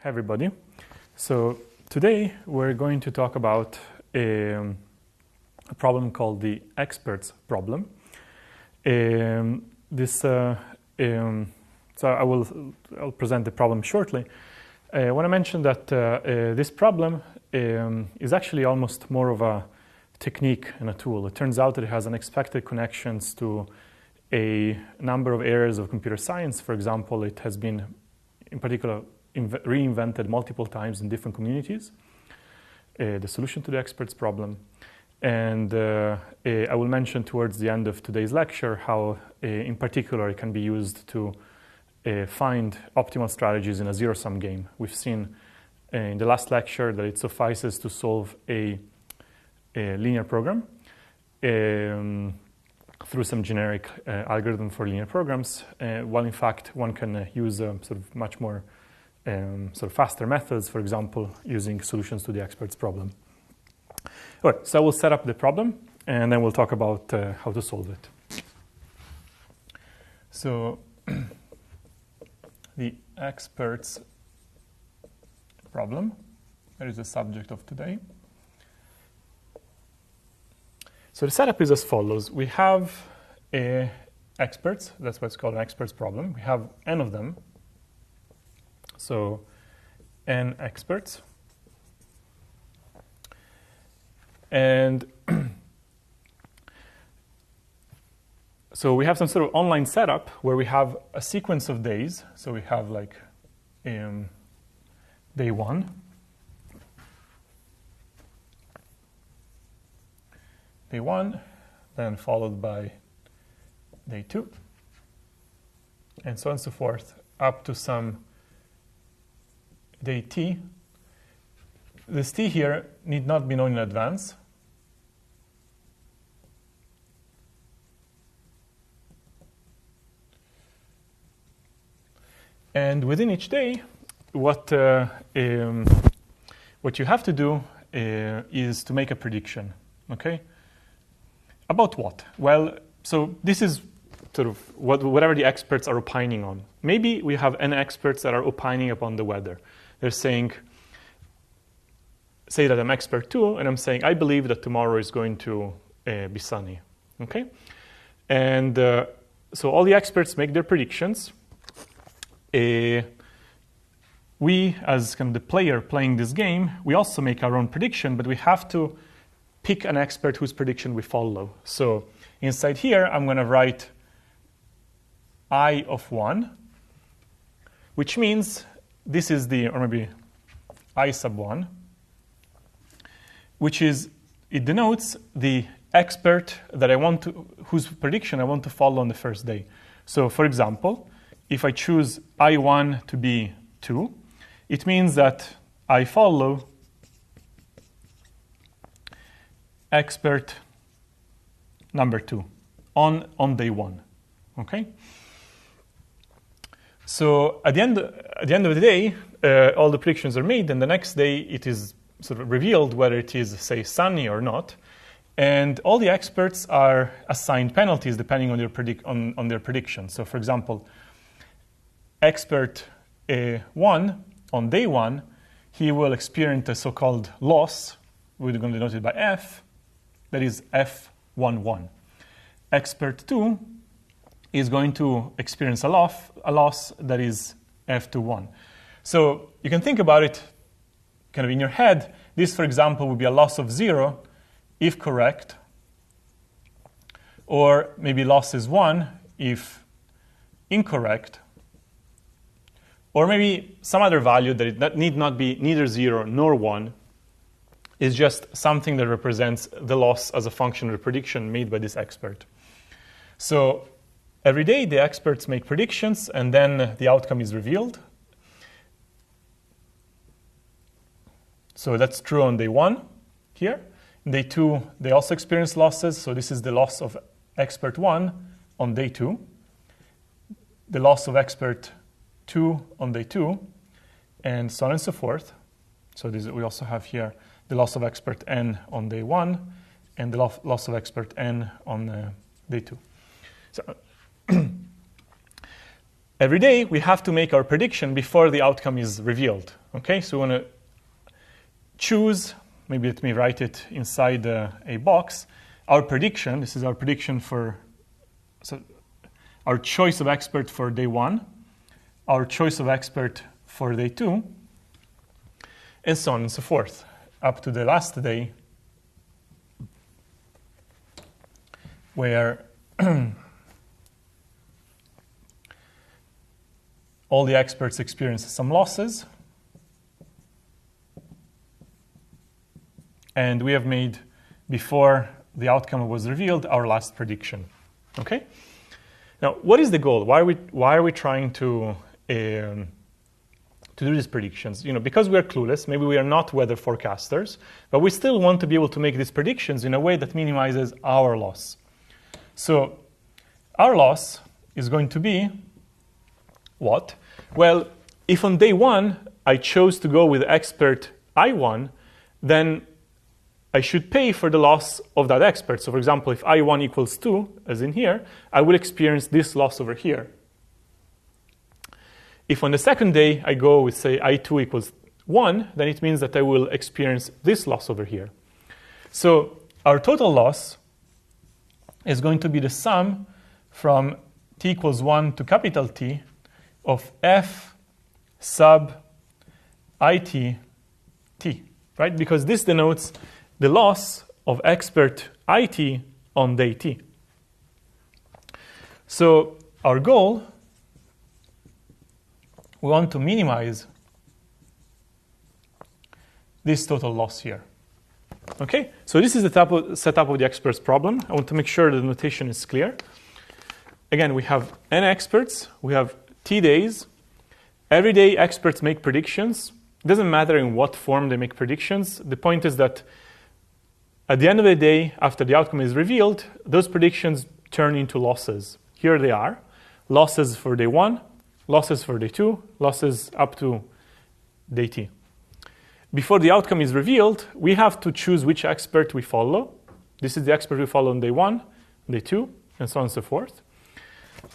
Hi everybody. So today we're going to talk about a problem called the experts problem. So I'll present the problem shortly. I want to mention that this problem is actually almost more of a technique and a tool. It turns out that it has unexpected connections to a number of areas of computer science. For example, it has been in particular reinvented multiple times in different communities, the solution to the experts problem. And I will mention towards the end of today's lecture how, in particular, it can be used to find optimal strategies in a zero-sum game. We've seen in the last lecture that it suffices to solve a linear program through some generic algorithm for linear programs, while in fact one can use sort of much more faster methods, for example, using solutions to the experts problem. All right, so I will set up the problem, and then we'll talk about how to solve it. So the experts problem, that is the subject of today. So the setup is as follows. We have experts, that's what's called an experts problem. We have n of them. So n experts. And so we have some sort of online setup where we have a sequence of days. So we have like day 1, then followed by day 2, and so on and so forth, up to some day t. This t here need not be known in advance. And within each day, what you have to do is to make a prediction, okay? About what? Well, so this is sort of whatever the experts are opining on. Maybe we have n experts that are opining upon the weather. They're saying, say that I'm expert 2, and I'm saying, I believe that tomorrow is going to be sunny, okay? And so all the experts make their predictions. We, as kind of the player playing this game, we also make our own prediction, but we have to pick an expert whose prediction we follow. So inside here, I'm going to write I of 1, which means this is the, or maybe I sub 1, which is, it denotes the expert that I want to, whose prediction I want to follow on the first day. So for example, if I choose I1 to be 2, it means that I follow expert number 2 on day 1, okay? So at the end of the day, all the predictions are made, and the next day it is sort of revealed whether it is, say, sunny or not. And all the experts are assigned penalties depending on their prediction. So for example, expert 1 on day 1, he will experience a so-called loss. We're going to denote it by F, that is F11. Expert 2 is going to experience a loss that is F21. So you can think about it kind of in your head. This, for example, would be a loss of 0 if correct, or maybe loss is 1 if incorrect, or maybe some other value that need not be neither 0 nor 1, is just something that represents the loss as a function of the prediction made by this expert. So every day the experts make predictions, and then the outcome is revealed. So that's true on day 1 here. In day 2, they also experience losses. So this is the loss of expert 1 on day 2, the loss of expert 2 on day 2, and so on and so forth. So we also have here the loss of expert n on day 1, and the loss of expert n on day 2. So every day we have to make our prediction before the outcome is revealed. Okay, so we want to choose, maybe let me write it inside a box, our prediction. This is our prediction for, so our choice of expert for day 1, our choice of expert for day 2, and so on and so forth, up to the last day, where all the experts experience some losses, and we have made, before the outcome was revealed, our last prediction. Okay? Now, what is the goal? Why are we trying to do these predictions? Because we are clueless, maybe we are not weather forecasters, but we still want to be able to make these predictions in a way that minimizes our loss. So our loss is going to be what? Well, if on day 1 I chose to go with expert I1, then I should pay for the loss of that expert. So for example, if I1 equals 2, as in here, I will experience this loss over here. If on the second day I go with, say, I2 equals 1, then it means that I will experience this loss over here. So our total loss is going to be the sum from t equals 1 to capital T of f sub it t, right? Because this denotes the loss of expert it on day t. So our goal, we want to minimize this total loss here. Okay, so this is the setup of the experts problem. I want to make sure the notation is clear. Again, we have n experts, we have t days. Every day experts make predictions. It doesn't matter in what form they make predictions. The point is that at the end of the day, after the outcome is revealed, those predictions turn into losses. Here they are. Losses for day 1, losses for day 2, losses up to day t. Before the outcome is revealed, we have to choose which expert we follow. This is the expert we follow on day 1, day 2, and so on and so forth.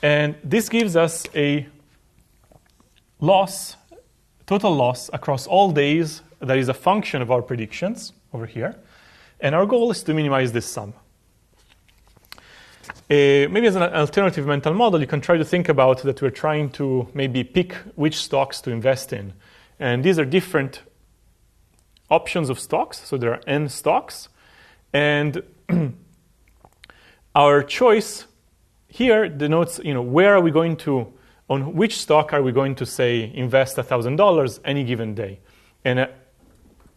And this gives us a loss, total loss across all days that is a function of our predictions over here. And our goal is to minimize this sum. Maybe as an alternative mental model, you can try to think about that we're trying to maybe pick which stocks to invest in. And these are different options of stocks. So there are n stocks. And our choice here denotes, where are we going to, on which stock are we going to, say, invest $1,000 any given day. And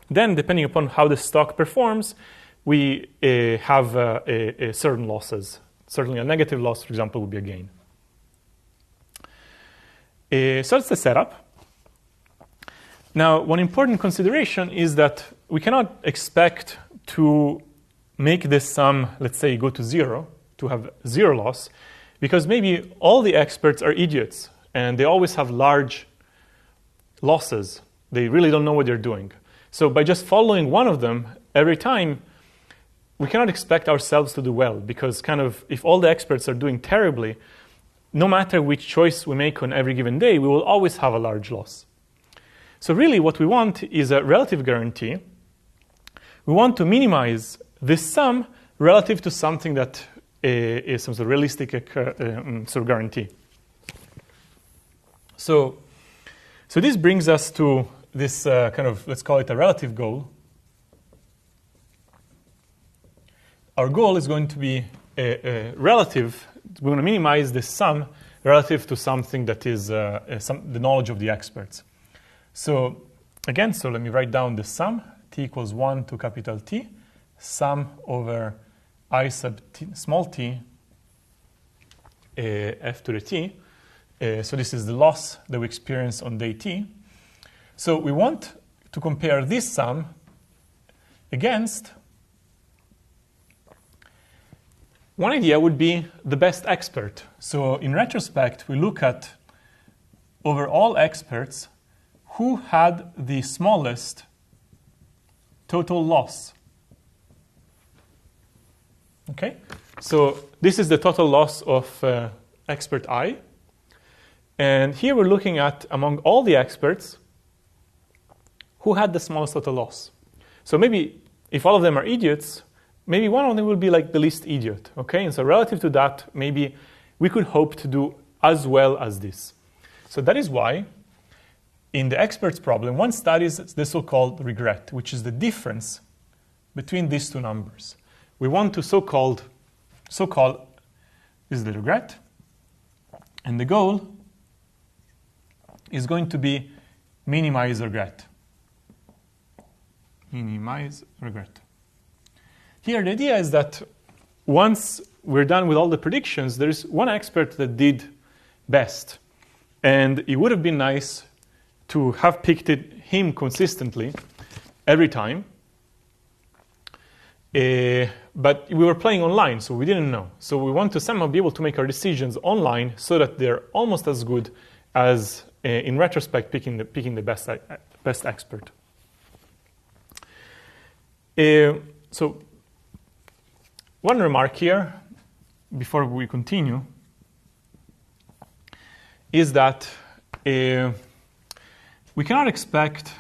then, depending upon how the stock performs, we have certain losses. Certainly a negative loss, for example, would be a gain. So that's the setup. Now, one important consideration is that we cannot expect to make this sum, let's say, go to 0, to have 0 loss, because maybe all the experts are idiots, and they always have large losses. They really don't know what they're doing. So by just following one of them every time, we cannot expect ourselves to do well, because if all the experts are doing terribly, no matter which choice we make on every given day, we will always have a large loss. So really what we want is a relative guarantee. We want to minimize this sum relative to something that is some sort of realistic sort of guarantee. So this brings us to this let's call it a relative goal. Our goal is going to be relative. We want to minimize this sum relative to something that is the knowledge of the experts. So again, let me write down the sum. T equals 1 to capital T, sum over I sub t, small t, f to the t. So this is the loss that we experience on day t. So we want to compare this sum against, one idea would be the best expert. So in retrospect, we look at, over all experts, who had the smallest total loss. Okay, so this is the total loss of expert I. And here we're looking at, among all the experts, who had the smallest total loss. So maybe if all of them are idiots, maybe one of them will be like the least idiot, okay? And so relative to that, maybe we could hope to do as well as this. So that is why in the experts problem, one studies the so-called regret, which is the difference between these two numbers. We want to so-called, this is the regret, and the goal is going to be minimize regret. Minimize regret. Here the idea is that once we're done with all the predictions, there's one expert that did best. And it would have been nice to have picked him consistently every time. But we were playing online, so we didn't know. So we want to somehow be able to make our decisions online so that they're almost as good as, in retrospect, picking the best expert. So one remark here, before we continue, is that we cannot expect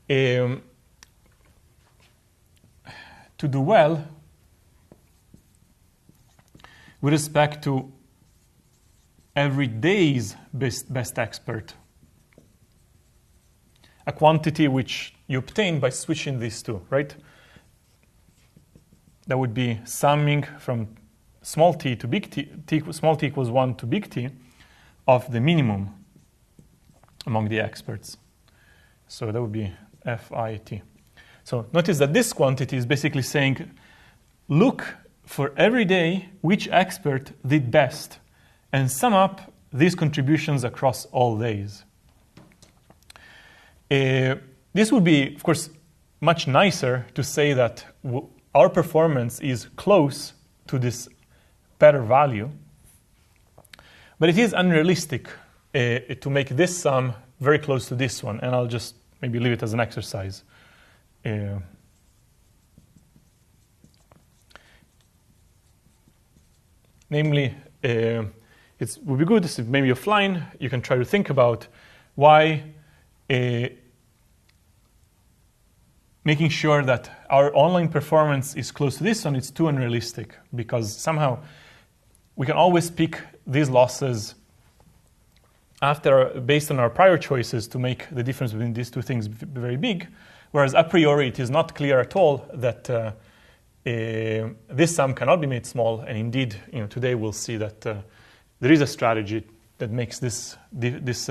to do well with respect to every day's best expert, a quantity which you obtain by switching these two, right? That would be summing from small t to big T, small t equals 1 to big T of the minimum among the experts. So that would be FIT. So notice that this quantity is basically saying, look for every day which expert did best and sum up these contributions across all days. This would be, of course, much nicer to say that our performance is close to this better value, but it is unrealistic to make this sum very close to this one, and I'll just maybe leave it as an exercise. Namely, it would be good if maybe offline you can try to think about why making sure that our online performance is close to this one, it's too unrealistic, because somehow we can always pick these losses based on our prior choices to make the difference between these two things very big, whereas a priori it is not clear at all that this sum cannot be made small, and indeed, today we'll see that there is a strategy that makes this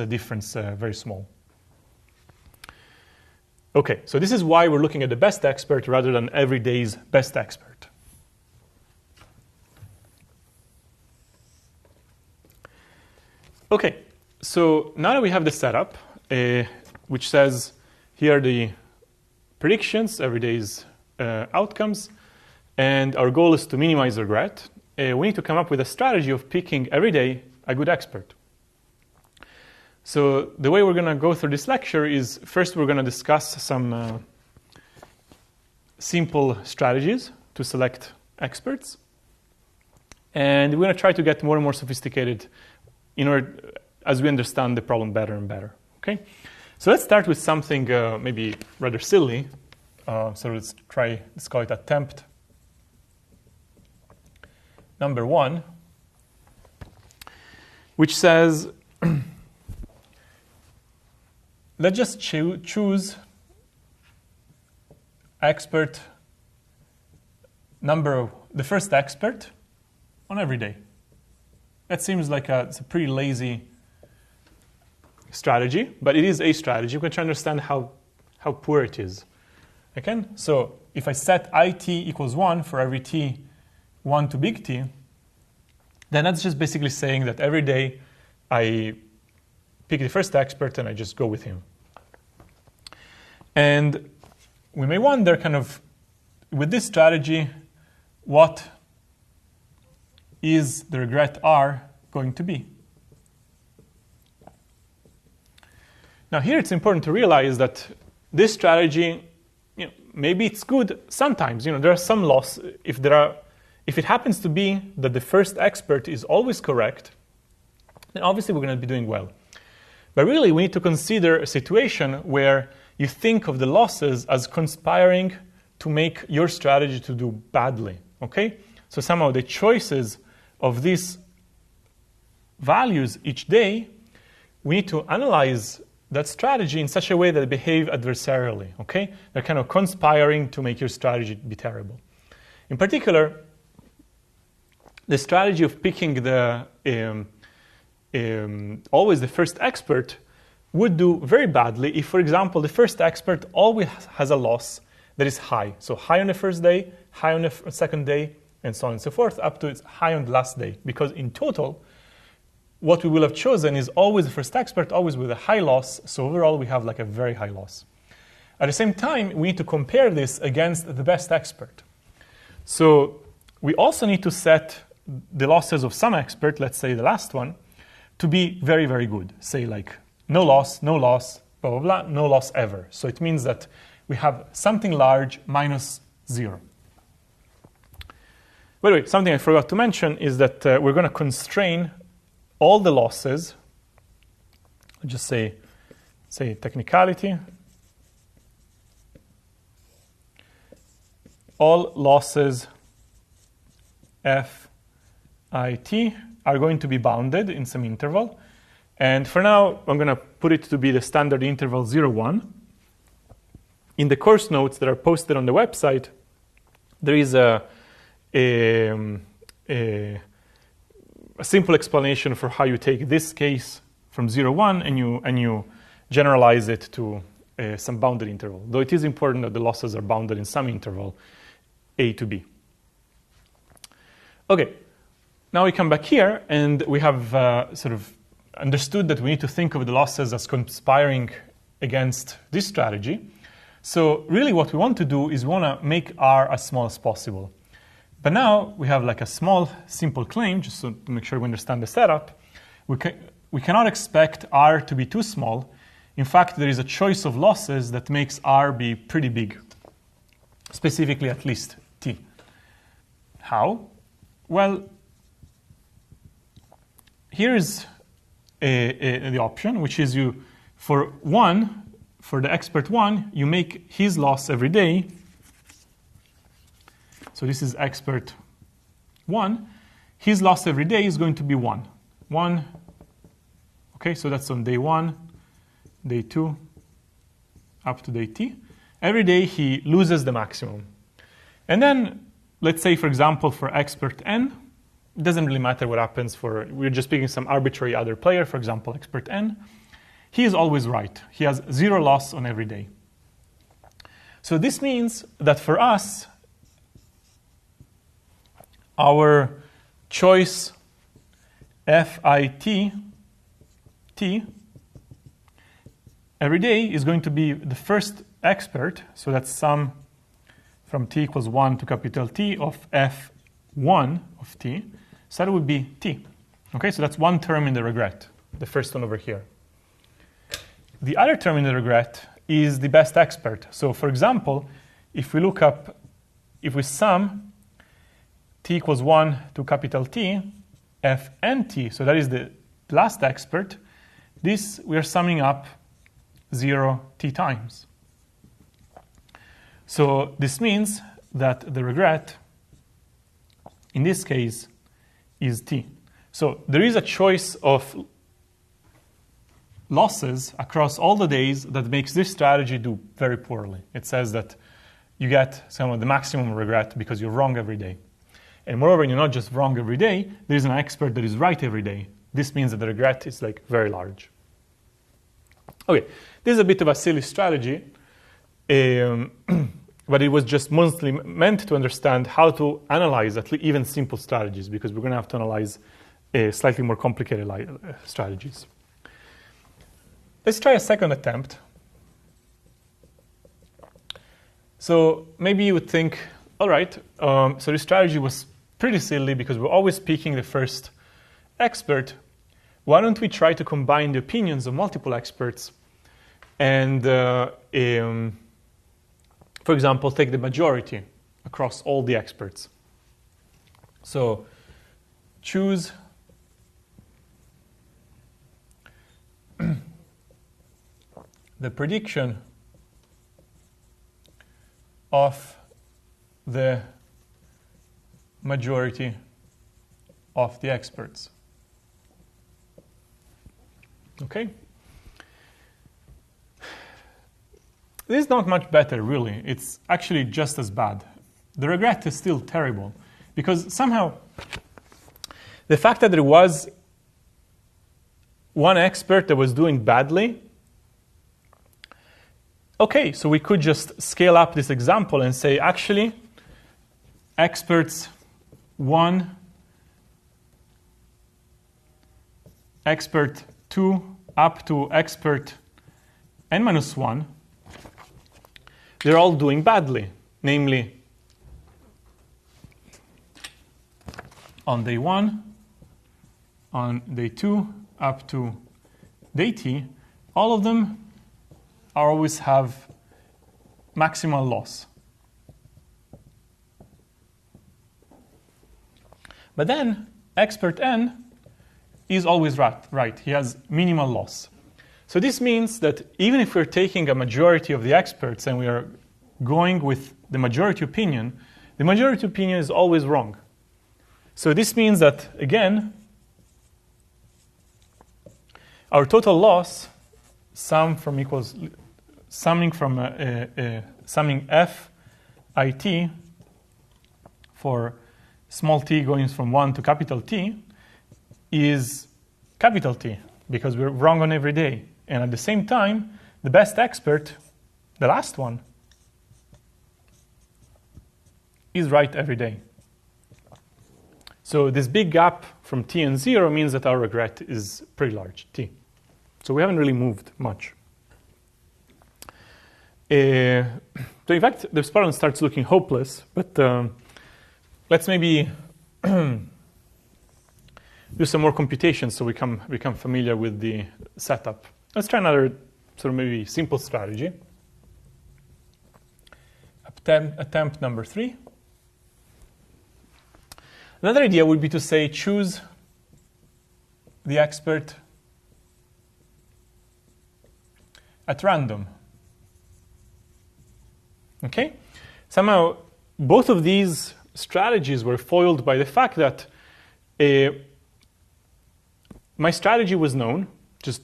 difference very small. Okay, so this is why we're looking at the best expert rather than every day's best expert. Okay, so now that we have the setup, which says here are the predictions, every day's outcomes, and our goal is to minimize regret, we need to come up with a strategy of picking every day a good expert. So the way we're going to go through this lecture is first we're going to discuss some simple strategies to select experts. And we're going to try to get more and more sophisticated in order as we understand the problem better and better. Okay? So let's start with something maybe rather silly. So let's call it attempt number 1, which says, let's just choose expert the first expert on every day. That seems like it's a pretty lazy strategy, but it is a strategy. We can try to understand how poor it is. Okay? So if I set IT equals 1 for every t 1 to big T, then that's just basically saying that every day I pick the first expert and I just go with him. And we may wonder kind of, with this strategy, what is the regret R going to be? Now here it's important to realize that this strategy, maybe it's good sometimes. There are some loss if if it happens to be that the first expert is always correct, then obviously we're going to be doing well. But really, we need to consider a situation where you think of the losses as conspiring to make your strategy to do badly, okay? So somehow the choices of these values each day, we need to analyze that strategy in such a way that they behave adversarially, okay? They're kind of conspiring to make your strategy be terrible. In particular, the strategy of picking the always the first expert would do very badly if, for example, the first expert always has a loss that is high. So high on the first day, high on the second day, and so on and so forth, up to its high on the last day. Because in total, what we will have chosen is always the first expert, always with a high loss. So overall, we have like a very high loss. At the same time, we need to compare this against the best expert. So we also need to set the losses of some expert, let's say the last one, to be very, very good. Say like no loss, blah, blah, blah, no loss ever. So it means that we have something large minus 0. By the way, something I forgot to mention is that we're going to constrain all the losses. I'll just say technicality. All losses FIT are going to be bounded in some interval. And for now, I'm going to put it to be the standard interval 0, 1. In the course notes that are posted on the website, there is a simple explanation for how you take this case from 0, 1 and you generalize it to some bounded interval. Though it is important that the losses are bounded in some interval, A to B. Okay, now we come back here and we have sort of understood that we need to think of the losses as conspiring against this strategy. So really what we want to do is we want to make R as small as possible. But now we have like a small, simple claim, just so to make sure we understand the setup. We cannot expect R to be too small. In fact, there is a choice of losses that makes R be pretty big, specifically at least T. How? Well, here's the option, which is for the expert 1, you make his loss every day. So this is expert 1. His loss every day is going to be 1. 1. Okay, so that's on day 1, day 2, up to day T. Every day he loses the maximum. And then, let's say, for example, for expert N, it doesn't really matter what happens we're just picking some arbitrary other player, for example, expert N. He is always right. He has 0 loss on every day. So this means that for us, our choice FIT T every day is going to be the first expert. So that's sum from T equals 1 to capital T of F1 of T. So that would be T. Okay, so that's one term in the regret, the first one over here. The other term in the regret is the best expert. So for example, if we sum T equals 1 to capital T, Fnt, so that is the last expert, this we are summing up 0 T times. So this means that the regret, in this case, is T. So there is a choice of losses across all the days that makes this strategy do very poorly. It says that you get some of the maximum regret because you're wrong every day. And moreover, you're not just wrong every day, there is an expert that is right every day. This means that the regret is like very large. Okay, this is a bit of a silly strategy, but it was just mostly meant to understand how to analyze at least even simple strategies, because we're going to have to analyze slightly more complicated strategies. Let's try a second attempt. So maybe you would think, all right, so this strategy was pretty silly because we're always picking the first expert. Why don't we try to combine the opinions of multiple experts and, for example, take the majority across all the experts? So choose the prediction of the majority of the experts. Okay? This is not much better, really. It's actually just as bad. The regret is still terrible, because somehow the fact that there was one expert that was doing badly, okay, so we could just scale up this example and say, actually, experts 1, expert 2, up to expert n-1, they're all doing badly. Namely, on day 1, on day 2, up to day t, all of them always have maximal loss. But then expert n is always right. He has minimal loss. So this means that even if we're taking a majority of the experts and we are going with the majority opinion is always wrong. So this means that, again, our total loss, summing f I t for small t going from 1 to capital T, is capital T, because we're wrong on every day. And at the same time, the best expert, the last one, is right every day. So this big gap from t and 0 means that our regret is pretty large, t. So we haven't really moved much. So in fact, this problem starts looking hopeless, but let's maybe do some more computations so we become familiar with the setup. Let's try another sort of maybe simple strategy. Attempt number 3. Another idea would be to say choose the expert at random. Okay? Somehow, both of these strategies were foiled by the fact that my strategy was known, just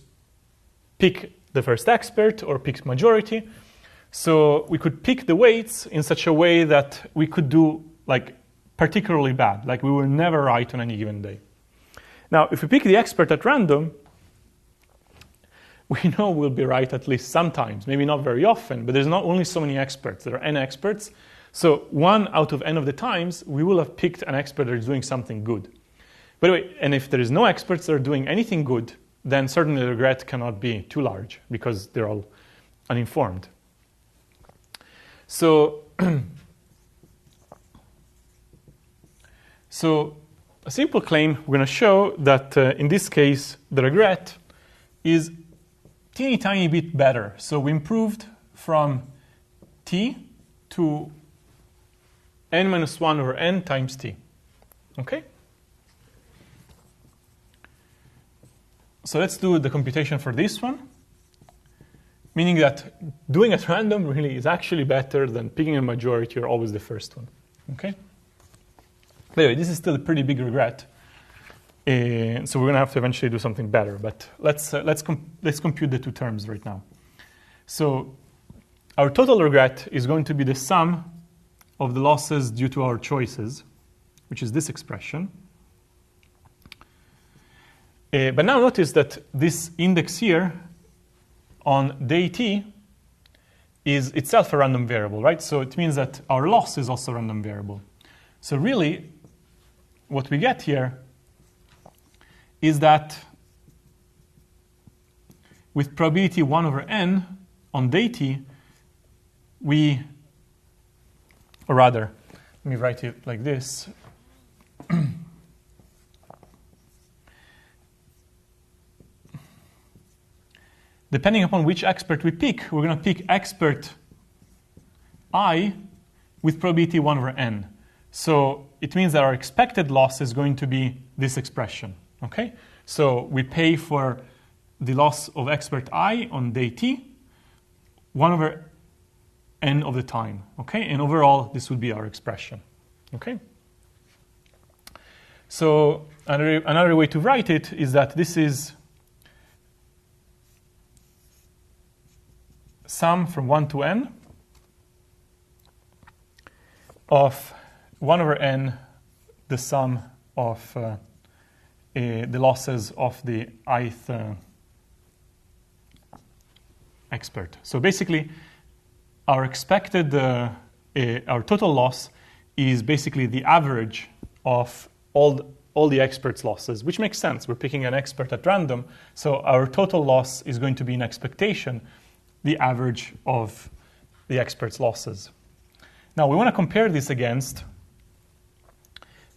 pick the first expert or pick majority. So we could pick the weights in such a way that we could do like particularly bad, like we were never right on any given day. Now, if we pick the expert at random, we know we'll be right at least sometimes, maybe not very often, but there's not only so many experts. There are n experts. So 1 out of n of the times, we will have picked an expert that is doing something good. By the way, and if there is no experts that are doing anything good, then certainly the regret cannot be too large because they're all uninformed. So, a simple claim, we're going to show that in this case, the regret is teeny tiny bit better. So we improved from t to n-1 over n times t. Okay? So let's do the computation for this one, meaning that doing at random really is actually better than picking a majority or always the first one. Okay? Anyway, this is still a pretty big regret. So we're going to have to eventually do something better. But let's compute the two terms right now. So our total regret is going to be the sum of the losses due to our choices, which is this expression. But now notice that this index here on day t is itself a random variable, right? So it means that our loss is also a random variable. So really, what we get here is that with probability 1 over n on day t, or rather, let me write it like this. Depending upon which expert we pick, we're going to pick expert I with probability 1 over n. So it means that our expected loss is going to be this expression. Okay? So we pay for the loss of expert I on day t, 1 over n of the time. Okay? And overall, this would be our expression. Okay? So another way to write it is that this is sum from 1 to n of 1 over n, the sum of the losses of the ith expert. So basically, our expected, our total loss is basically the average of all the experts' losses, which makes sense. We're picking an expert at random, so our total loss is going to be an expectation, the average of the experts' losses. Now, we want to compare this against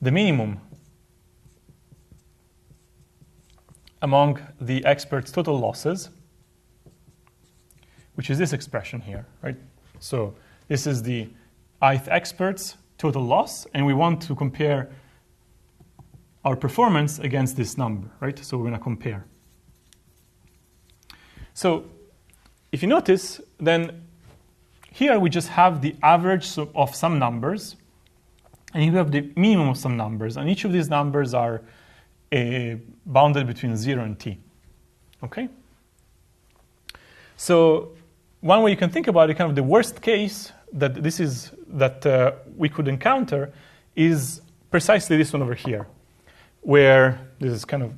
the minimum among the experts' total losses, which is this expression here, right? So this is the ith experts' total loss, and we want to compare our performance against this number, right? So we're going to compare. So if you notice, then here we just have the average of some numbers, and you have the minimum of some numbers, and each of these numbers are bounded between 0 and t. Okay? So one way you can think about it, kind of the worst case that we could encounter is precisely this one over here, where this is kind of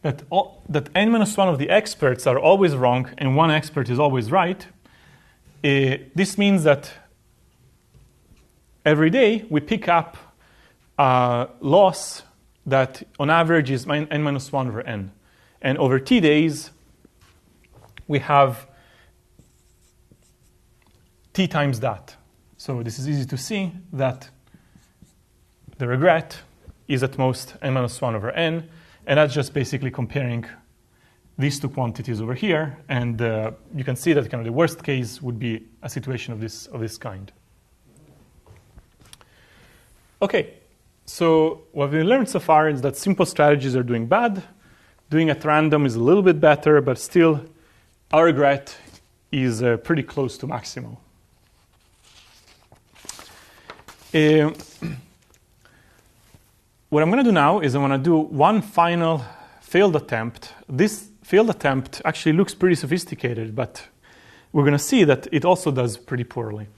that n-1 of the experts are always wrong and one expert is always right. This means that every day we pick up a loss that on average is n-1 over n. And over t days, we have t times that. So this is easy to see that the regret is at most n-1 over n. And that's just basically comparing these two quantities over here. And you can see that kind of the worst case would be a situation of this kind. OK, so what we learned so far is that simple strategies are doing bad. Doing at random is a little bit better, but still our regret is pretty close to maximal. What I'm going to do now is I'm going to do one final failed attempt. This failed attempt actually looks pretty sophisticated, but we're going to see that it also does pretty poorly.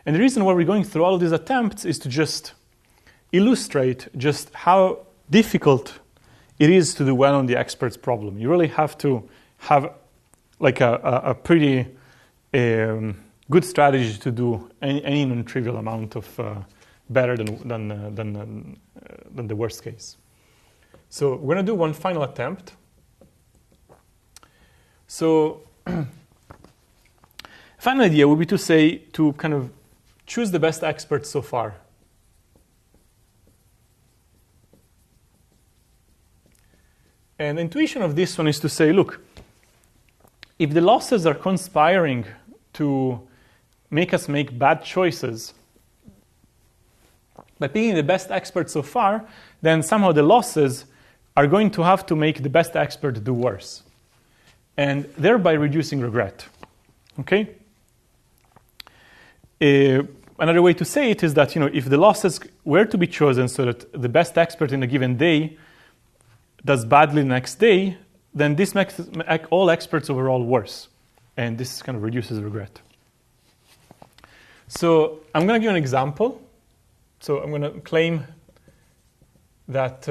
And the reason why we're going through all of these attempts is to just illustrate just how difficult it is to do well on the experts problem. You really have to have like a pretty good strategy to do any non-trivial amount of better than the worst case. So we're going to do one final attempt. So final idea would be to say, to kind of choose the best experts so far. And the intuition of this one is to say, look, if the losses are conspiring to make us make bad choices, by picking the best expert so far, then somehow the losses are going to have to make the best expert do worse, and thereby reducing regret. Okay? Another way to say it is that if the losses were to be chosen so that the best expert in a given day does badly the next day, then this makes all experts overall worse, and this kind of reduces regret. So I'm going to give you an example. So I'm going to claim that,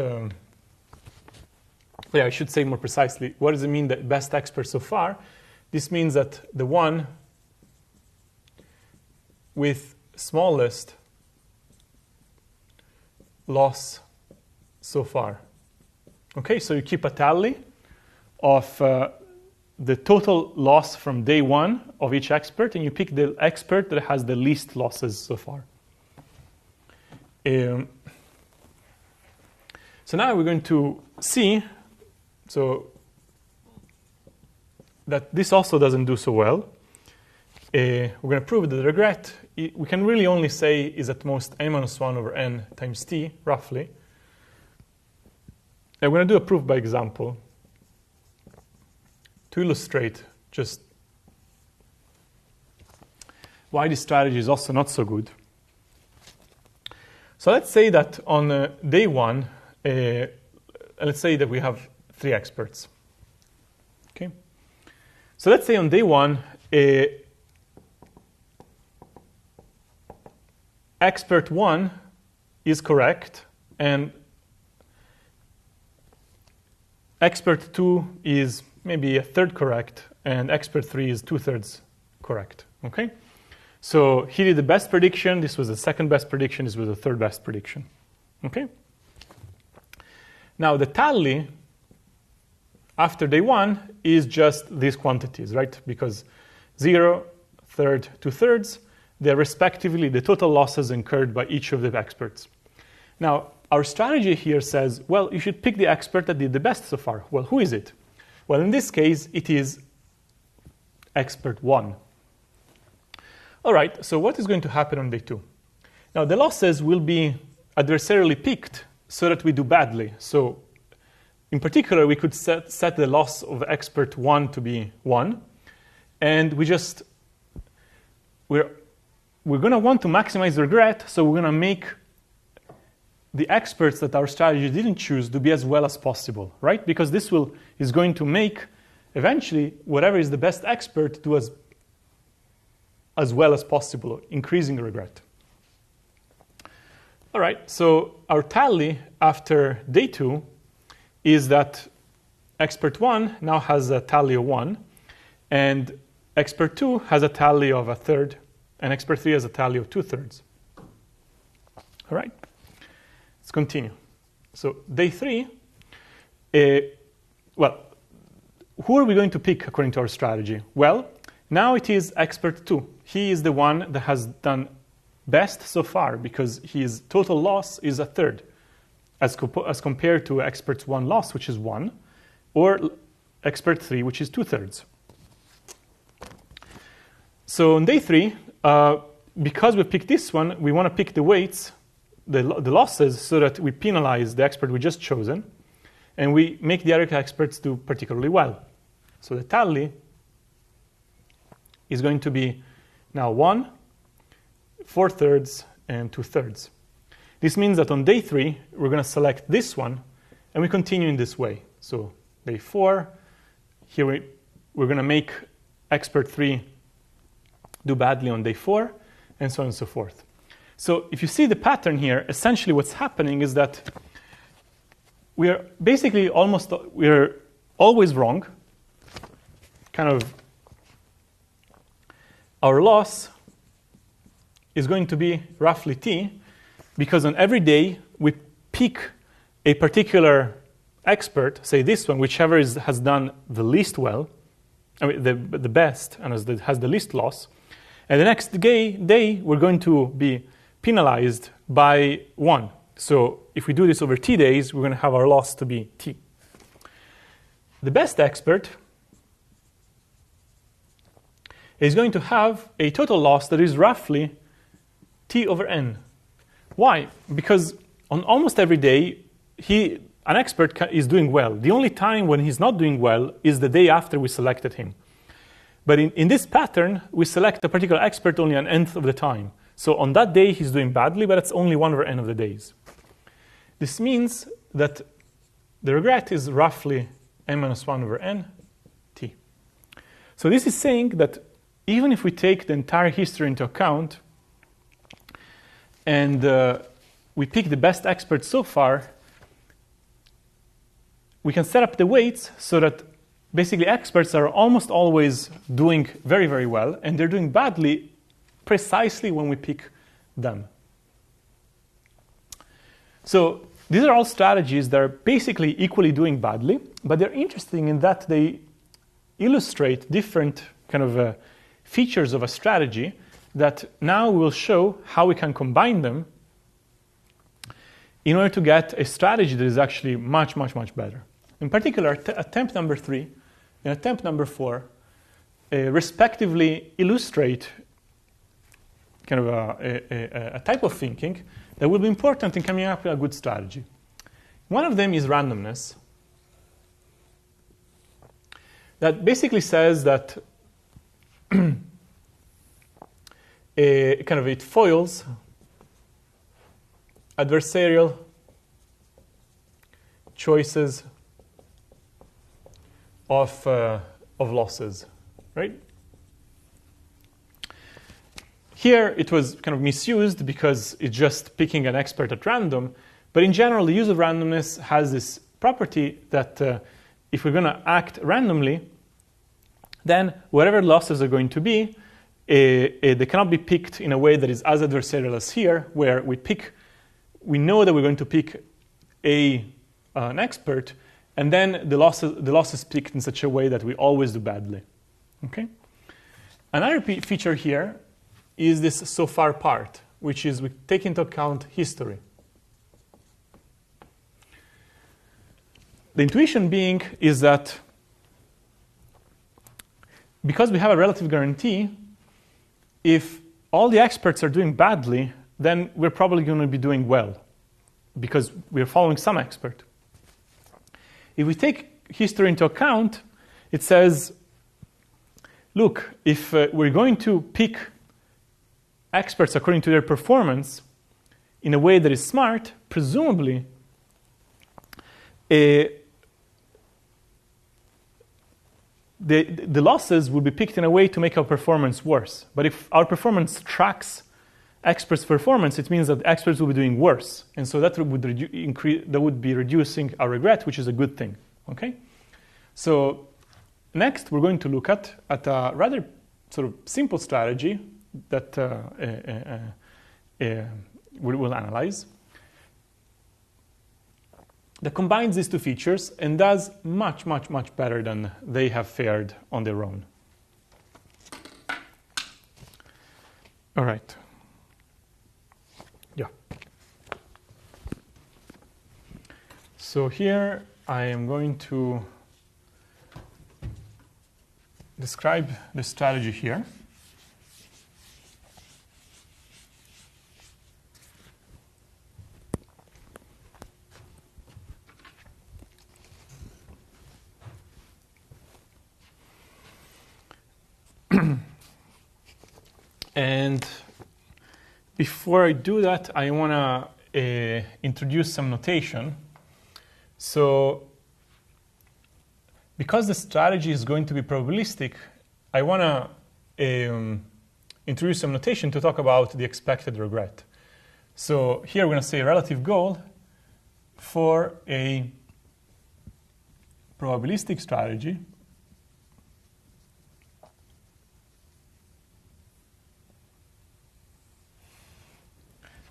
I should say more precisely, what does it mean that best expert so far? This means that the one with smallest loss so far. Okay, so you keep a tally of the total loss from day one of each expert, and you pick the expert that has the least losses so far. So now we're going to see that this also doesn't do so well. we're going to prove that the regret, we can really only say is at most n-1 over n times t, roughly. And we're going to do a proof by example to illustrate just why this strategy is also not so good. So let's say that on day one, let's say that we have 3 experts. Okay. So let's say on day one, expert 1 is correct, and expert 2 is maybe a third correct, and expert 3 is 2/3 correct. Okay? So he did the best prediction, this was the second best prediction, this was the third best prediction. Okay? Now the tally after day one is just these quantities, right? Because 0, third, 2/3, they're respectively the total losses incurred by each of the experts. Now, our strategy here says, well, you should pick the expert that did the best so far. Well, who is it? Well, in this case, it is expert 1. All right, so what is going to happen on day 2? Now, the losses will be adversarially picked so that we do badly. So, in particular, we could set the loss of expert 1 to be 1. And we're going to want to maximize the regret, so we're going to make the experts that our strategy didn't choose to be as well as possible, right? Because this is going to make, eventually, whatever is the best expert do as well as possible, increasing the regret. All right, so our tally after day 2 is that expert 1 now has a tally of 1, and expert 2 has a tally of 1/3, and expert 3 has a tally of 2/3. All right, let's continue. So day 3, well, who are we going to pick according to our strategy? Well, now it is expert 2. He is the one that has done best so far because his total loss is 1/3 as compared to expert 1 loss, which is 1, or expert 3, which is 2/3. So on day 3, because we picked this one, we want to pick the weights, the losses, so that we penalize the expert we just chosen, and we make the other experts do particularly well. So the tally is going to be now 1, 4/3, and 2/3. This means that on day 3, we're going to select this one, and we continue in this way. So day 4, here we're going to make expert 3 do badly on day 4, and so on and so forth. So if you see the pattern here, essentially what's happening is that we're always wrong. Kind of our loss is going to be roughly t, because on every day we pick a particular expert, say this one, whichever has done the least well, I mean the best, and has the least loss. And the next day, we're going to be penalized by 1. So if we do this over t days, we're going to have our loss to be t. The best expert is going to have a total loss that is roughly t over n. Why? Because on almost every day, an expert is doing well. The only time when he's not doing well is the day after we selected him. But in this pattern, we select a particular expert only an nth of the time. So on that day, he's doing badly, but it's only 1 over n of the days. This means that the regret is roughly n-1 over n t. So this is saying that even if we take the entire history into account and we pick the best expert so far, we can set up the weights so that basically experts are almost always doing very, very well, and they're doing badly precisely when we pick them. So these are all strategies that are basically equally doing badly, but they're interesting in that they illustrate different kind of features of a strategy that now we'll show how we can combine them in order to get a strategy that is actually much, much, much better. In particular, attempt number 3 and attempt number 4 respectively illustrate kind of a type of thinking that will be important in coming up with a good strategy. One of them is randomness. That basically says that it foils adversarial choices of losses, right? Here it was kind of misused because it's just picking an expert at random, but in general the use of randomness has this property that if we're going to act randomly, then whatever losses are going to be, they cannot be picked in a way that is as adversarial as here, where we know that we're going to pick an expert, and then the loss is picked in such a way that we always do badly. Okay. Another feature here is this so far part, which is we take into account history. The intuition being is that because we have a relative guarantee, if all the experts are doing badly, then we're probably going to be doing well because we're following some expert. If we take history into account, it says, look, if we're going to pick experts according to their performance in a way that is smart, presumably the losses will be picked in a way to make our performance worse. But if our performance tracks experts' performance, it means that experts will be doing worse. And so that would be reducing our regret, which is a good thing. Okay? So next, we're going to look at a rather sort of simple strategy that we'll analyze that combines these two features and does much, much, much better than they have fared on their own. All right. Yeah. So here I am going to describe the strategy here. And before I do that, I want to introduce some notation. So because the strategy is going to be probabilistic, I want to introduce some notation to talk about the expected regret. So here we're going to say relative goal for a probabilistic strategy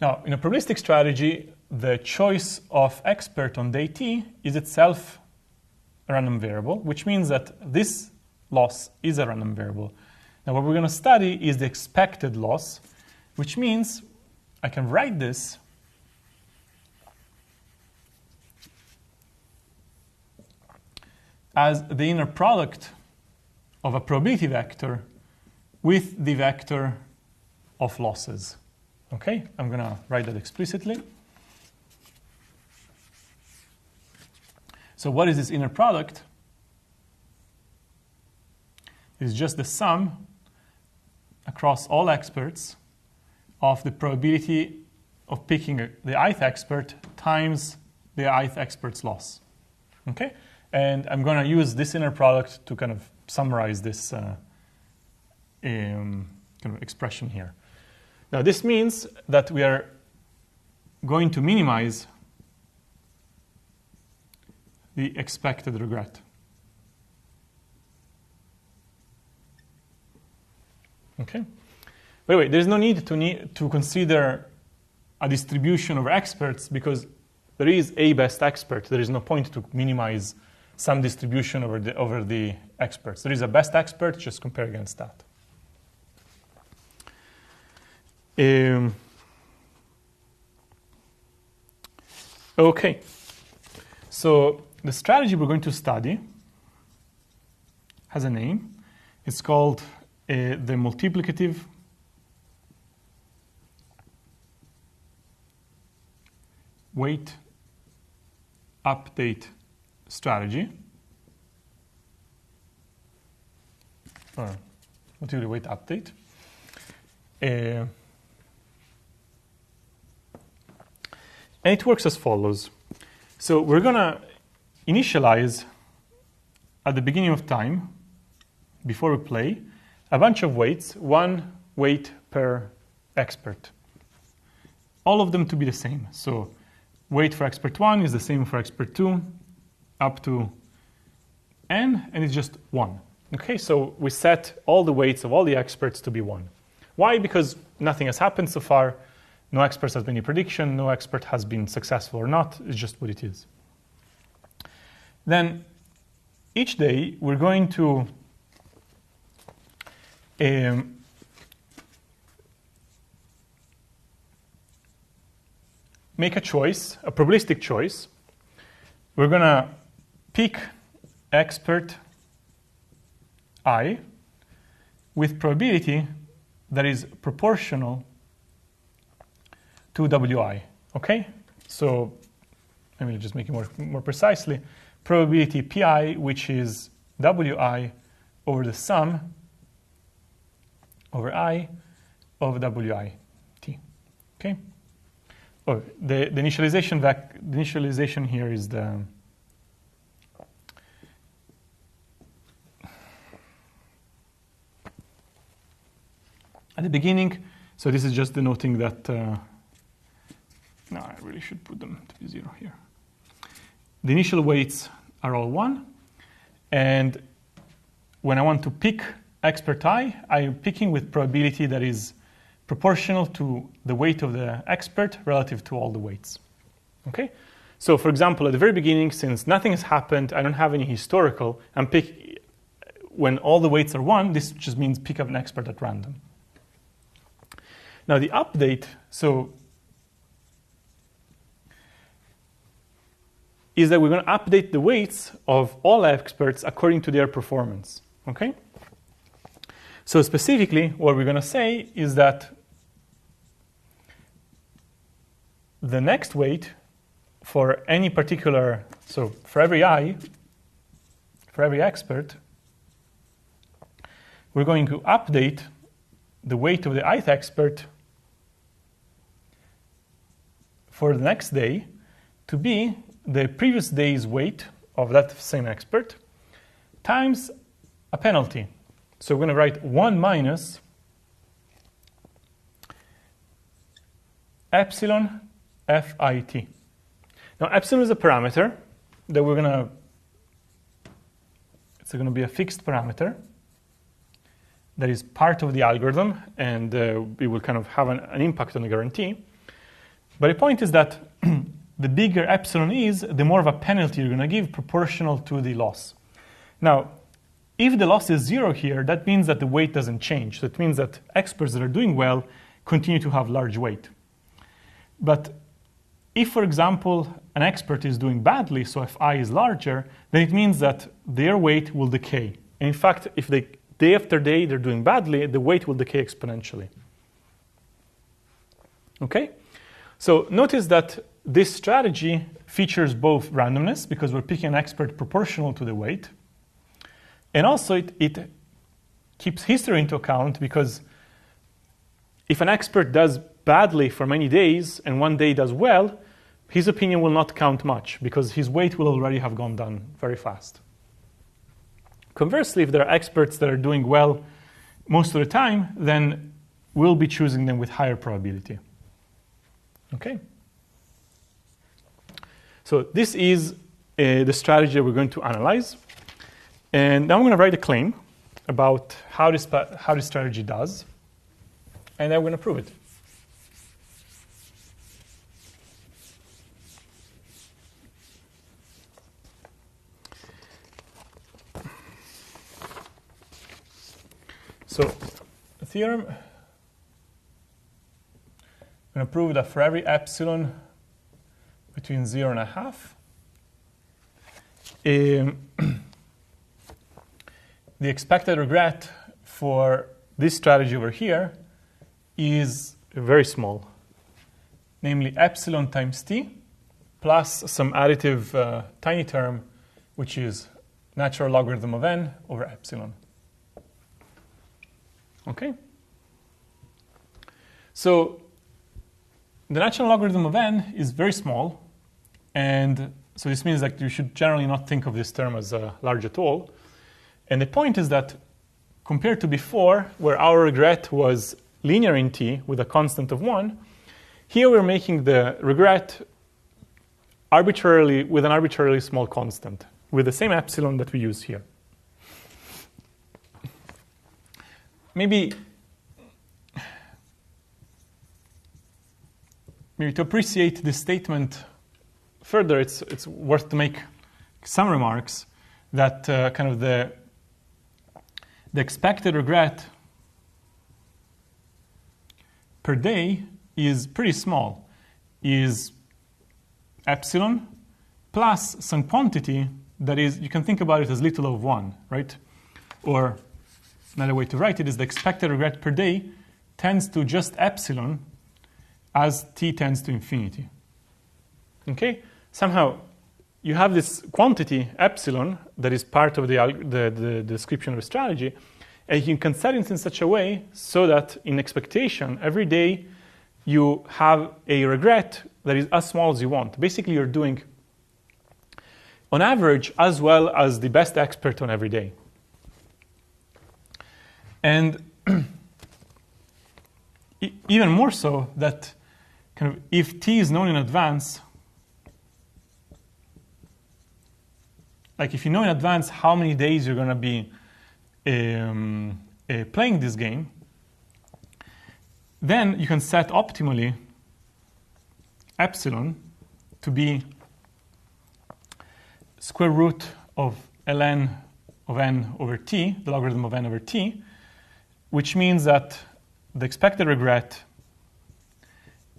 Now, in a probabilistic strategy, the choice of expert on day t is itself a random variable, which means that this loss is a random variable. Now, what we're going to study is the expected loss, which means I can write this as the inner product of a probability vector with the vector of losses. Okay, I'm going to write that explicitly. So what is this inner product? It's just the sum across all experts of the probability of picking the ith expert times the ith expert's loss. Okay, and I'm going to use this inner product to kind of summarize this kind of expression here. Now, this means that we are going to minimize the expected regret. Okay. By the way, there's no need to consider a distribution over experts because there is a best expert. There is no point to minimize some distribution over the experts. There is a best expert. Just compare against that. Okay, so the strategy we're going to study has a name. It's called the multiplicative weight update strategy, or multiplicative weight update. And it works as follows. So we're going to initialize at the beginning of time, before we play, a bunch of weights, one weight per expert. All of them to be the same. So weight for expert 1 is the same for expert 2, up to n, and it's just 1. Okay, so we set all the weights of all the experts to be 1. Why? Because nothing has happened so far. No expert has any prediction. No expert has been successful or not. It's just what it is. Then each day we're going to make a choice, a probabilistic choice. We're going to pick expert I with probability that is proportional to Wi. Okay? So let me just make it more precisely. Probability Pi, which is Wi over the sum over I of Wi t. Okay? Oh, the initialization here is the at the beginning. So this is just denoting that. No, I really should put them to be 0 here. The initial weights are all 1, and when I want to pick expert I am picking with probability that is proportional to the weight of the expert relative to all the weights. Okay? So for example, at the very beginning, since nothing has happened, I don't have any historical, when all the weights are 1, this just means pick up an expert at random. Now the update, is that we're going to update the weights of all experts according to their performance. Okay? So specifically, what we're going to say is that the next weight for any particular, so for every I, for every expert, we're going to update the weight of the ith expert for the next day to be the previous day's weight of that same expert times a penalty. So we're going to write 1 minus epsilon fit. Now epsilon is a parameter that it's going to be a fixed parameter that is part of the algorithm, and it will kind of have an impact on the guarantee. But the point is that the bigger epsilon is, the more of a penalty you're going to give proportional to the loss. Now, if the loss is 0 here, that means that the weight doesn't change. So it means that experts that are doing well continue to have large weight. But if, for example, an expert is doing badly, so if I is larger, then it means that their weight will decay. And in fact, if day after day they're doing badly, the weight will decay exponentially. Okay? So notice that this strategy features both randomness, because we're picking an expert proportional to the weight, and also it keeps history into account, because if an expert does badly for many days and one day does well, his opinion will not count much, because his weight will already have gone down very fast. Conversely, if there are experts that are doing well most of the time, then we'll be choosing them with higher probability. Okay? So this is the strategy we're going to analyze. And now I'm going to write a claim about how this strategy does, and then we're going to prove it. So the theorem, I'm going to prove that for every epsilon between 0 and 1/2, the expected regret for this strategy over here is very small, namely epsilon times t plus some additive tiny term, which is natural logarithm of n over epsilon. Okay? So the natural logarithm of n is very small, and so this means that you should generally not think of this term as large at all. And the point is that compared to before, where our regret was linear in t with a constant of 1, here we're making the regret arbitrarily with an arbitrarily small constant, with the same epsilon that we use here. Maybe to appreciate this statement further, it's worth to make some remarks that kind of the expected regret per day is pretty small, is epsilon plus some quantity that is, you can think about it as little of 1, right? Or another way to write it is the expected regret per day tends to just epsilon as t tends to infinity. Okay? Somehow, you have this quantity, epsilon, that is part of the description of a strategy, and you can set it in such a way so that in expectation, every day, you have a regret that is as small as you want. Basically, you're doing, on average, as well as the best expert on every day. And even more so, that kind of if t is known in advance, like if you know in advance how many days you're going to be playing this game, then you can set optimally epsilon to be square root of ln of n over t, the logarithm of n over t, which means that the expected regret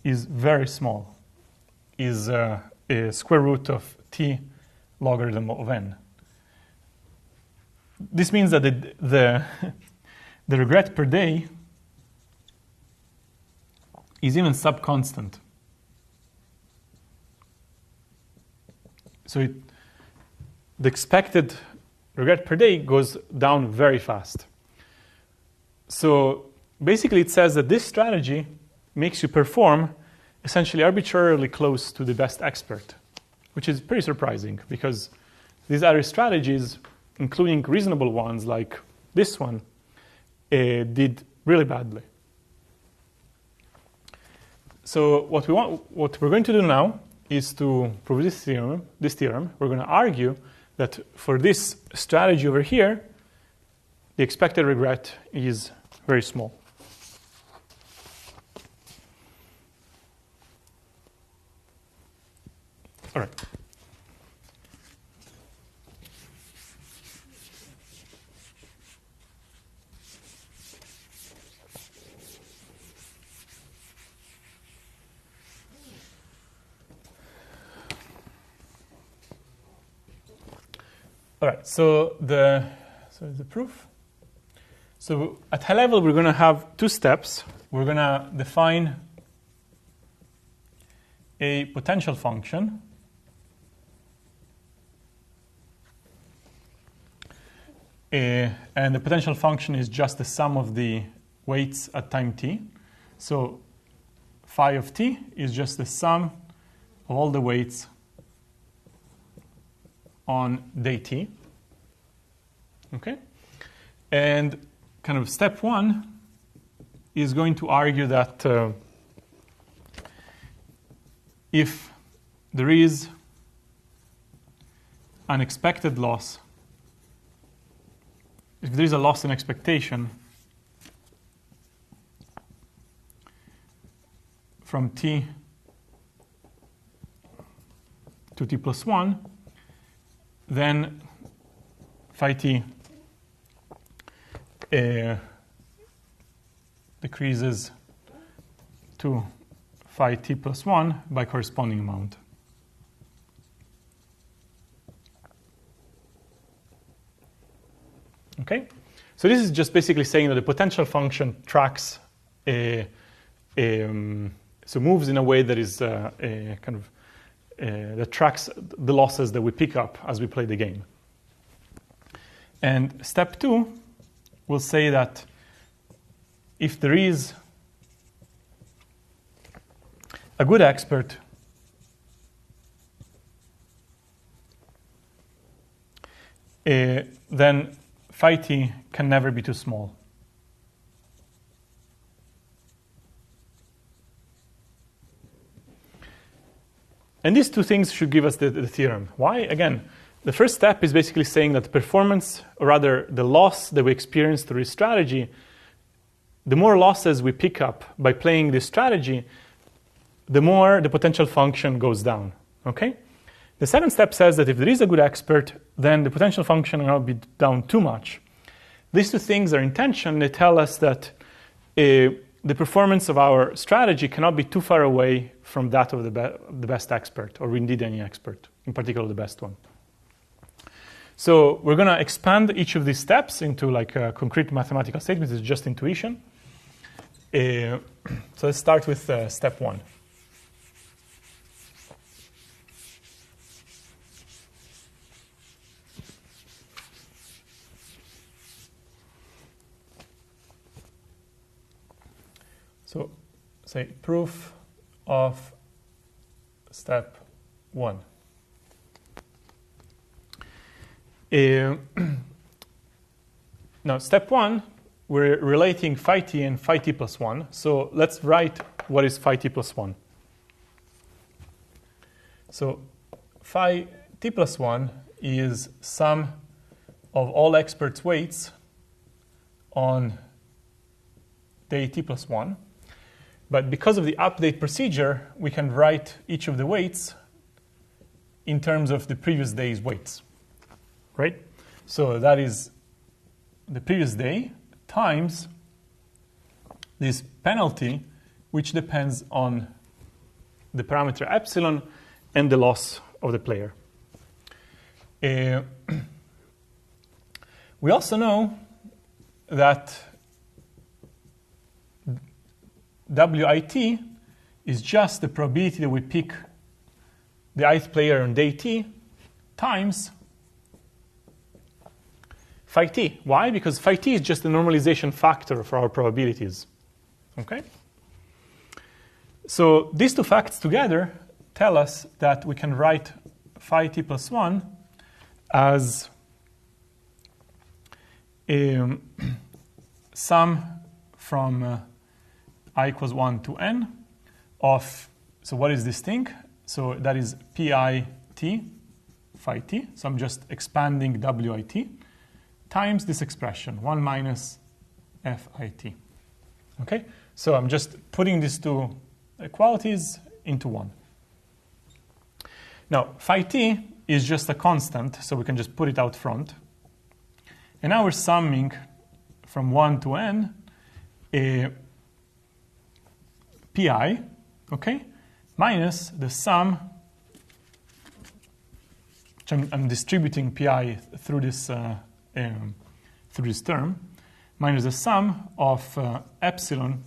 is very small, is a square root of t logarithm of n. This means that the regret per day is even sub-constant. So the expected regret per day goes down very fast. So basically it says that this strategy makes you perform essentially arbitrarily close to the best expert, which is pretty surprising because these other strategies, including reasonable ones like this one, did really badly. So what we're going to do now is to prove this theorem. We're going to argue that for this strategy over here, the expected regret is very small. All right. All right, so the proof. So at high level, we're going to have two steps. We're going to define a potential function. And the potential function is just the sum of the weights at time t. So phi of t is just the sum of all the weights on day t. Okay? And kind of step one is going to argue that if there is an expected loss, if there is a loss in expectation from t to t plus 1, then phi t decreases to phi t plus 1 by corresponding amount. Okay? So this is just basically saying that the potential function tracks, so moves in a way that is that tracks the losses that we pick up as we play the game. And step 2 will say that if there is a good expert then phi t can never be too small. And these two things should give us the theorem. Why? Again, the first step is basically saying that the performance, or rather the loss that we experience through this strategy, the more losses we pick up by playing this strategy, the more the potential function goes down. Okay? The second step says that if there is a good expert, then the potential function will not be down too much. These two things are in tension. They tell us that the performance of our strategy cannot be too far away from that of the best expert, or indeed any expert, in particular the best one. So we're going to expand each of these steps into like a concrete mathematical statement. It's just intuition. So let's start with step 1. So say proof of step 1. Now, step 1, we're relating phi t and phi t plus 1. So let's write what is phi t plus 1. So phi t plus 1 is sum of all experts' weights on day t plus 1. But because of the update procedure, we can write each of the weights in terms of the previous day's weights, right? So that is the previous day times this penalty, which depends on the parameter epsilon and the loss of the player. We also know that WIT is just the probability that we pick the ith player on day t times phi t. Why? Because phi t is just the normalization factor for our probabilities. Okay? So these two facts together tell us that we can write phi t plus 1 as a sum from I equals 1 to n of, so what is this thing? So that is pi t, phi t. So I'm just expanding WIT times this expression, 1 minus FIT. Okay? So I'm just putting these two equalities into 1. Now, phi t is just a constant, so we can just put it out front. And now we're summing from 1 to n pi, okay, minus the sum, which I'm distributing pi through this term, minus the sum of epsilon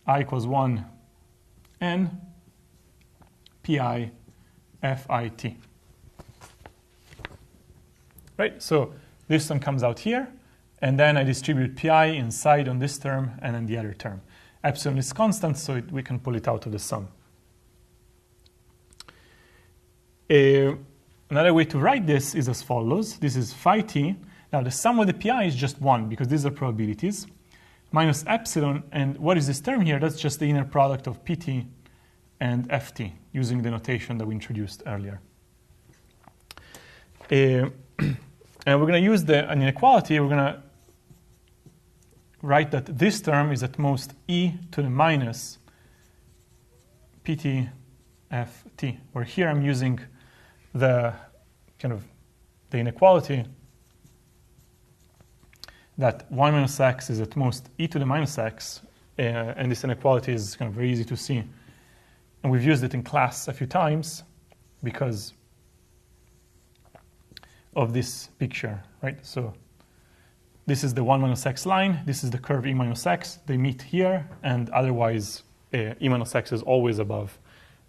I equals 1 n pi FIT. Right, so this one comes out here, and then I distribute pi inside on this term and then the other term. Epsilon is constant, so we can pull it out of the sum. Another way to write this is as follows. This is phi t. Now, the sum of the pi is just 1, because these are probabilities, minus epsilon. And what is this term here? That's just the inner product of pt and ft, using the notation that we introduced earlier. And we're going to use an inequality. We're going to write that this term is at most e to the minus pt ft, where here I'm using the the inequality that 1 minus x is at most e to the minus x, and this inequality is kind of very easy to see. And we've used it in class a few times because of this picture, right? So this is the 1 minus x line. This is the curve e minus x. They meet here, and otherwise e minus x is always above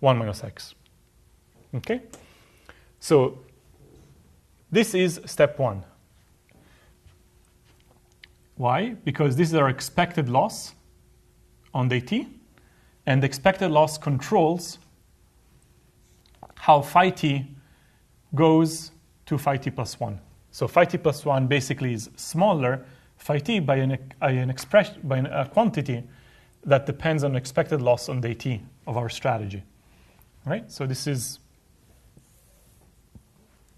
1 minus x. Okay? So this is step 1. Why? Because this is our expected loss on day t, and the expected loss controls how phi t goes to phi t plus 1. So phi t plus 1 basically is smaller phi t by a quantity that depends on expected loss on day t of our strategy. Right? So this is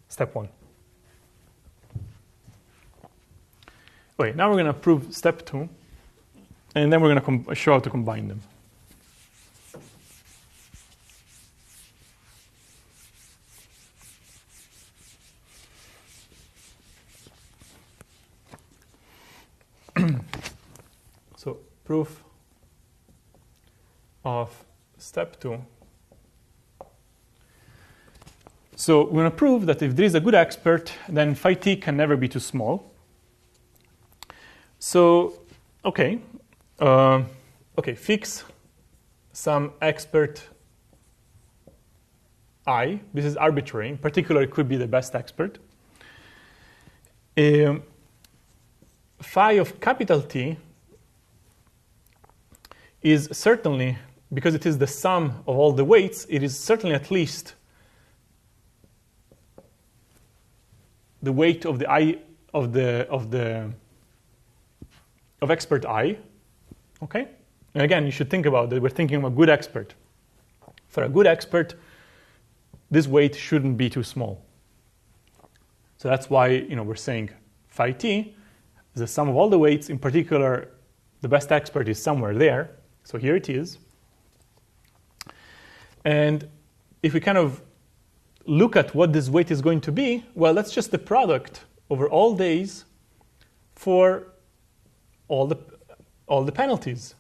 step 1. Okay, now we're going to prove step 2, and then we're going to show how to combine them. So proof of step 2. So we're going to prove that if there is a good expert, then phi t can never be too small. So, okay, fix some expert I. This is arbitrary. In particular, it could be the best expert. Phi of capital T is certainly, because it is the sum of all the weights, it is certainly at least the weight of the I of expert I. Okay? And again, you should think about that. We're thinking of a good expert. For a good expert, this weight shouldn't be too small. So that's why we're saying phi t is the sum of all the weights. In particular, the best expert is somewhere there. So here it is. And if we kind of look at what this weight is going to be, well, that's just the product over all days for all the penalties,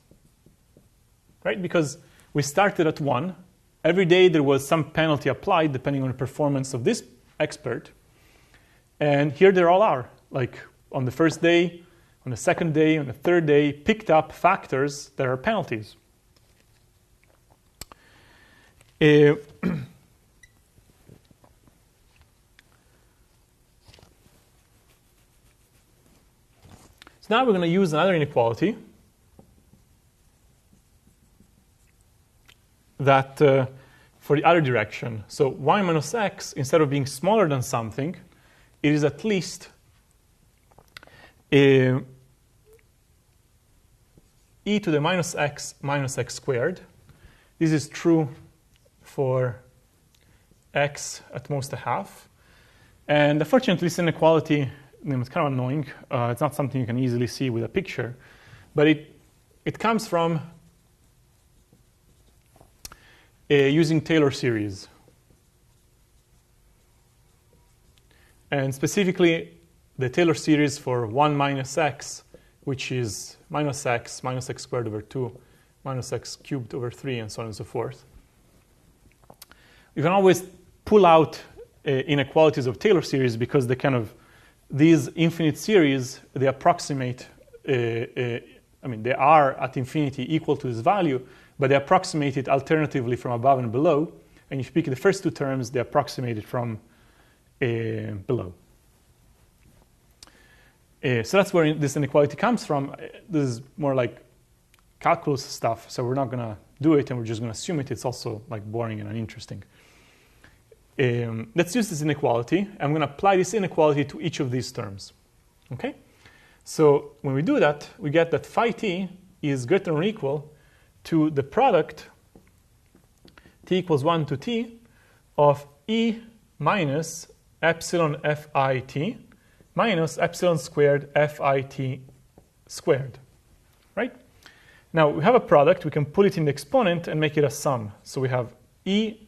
right? Because we started at 1. Every day there was some penalty applied depending on the performance of this expert. And here they all are, like on the first day, on the second day, on the third day, picked up factors that are penalties. So now we're going to use another inequality that for the other direction. So y minus x, instead of being smaller than something, it is at least e to the minus x squared. This is true for x at most a half. And unfortunately, this inequality, it's kind of annoying. It's not something you can easily see with a picture. But it comes from using Taylor series. And specifically, the Taylor series for 1 minus x, which is minus x squared over 2, minus x cubed over 3, and so on and so forth. You can always pull out inequalities of Taylor series because these infinite series, they approximate, they are at infinity equal to this value, but they approximate it alternatively from above and below. And if you pick the first two terms, they approximate it from below. So that's where this inequality comes from. This is more like calculus stuff, so we're not going to do it, and we're just going to assume it. It's also like boring and uninteresting. Let's use this inequality. I'm going to apply this inequality to each of these terms. Okay? So when we do that, we get that phi t is greater than or equal to the product t equals 1 to t of e minus epsilon fit minus epsilon squared fit squared. Right? Now, we have a product. We can put it in the exponent and make it a sum. So we have e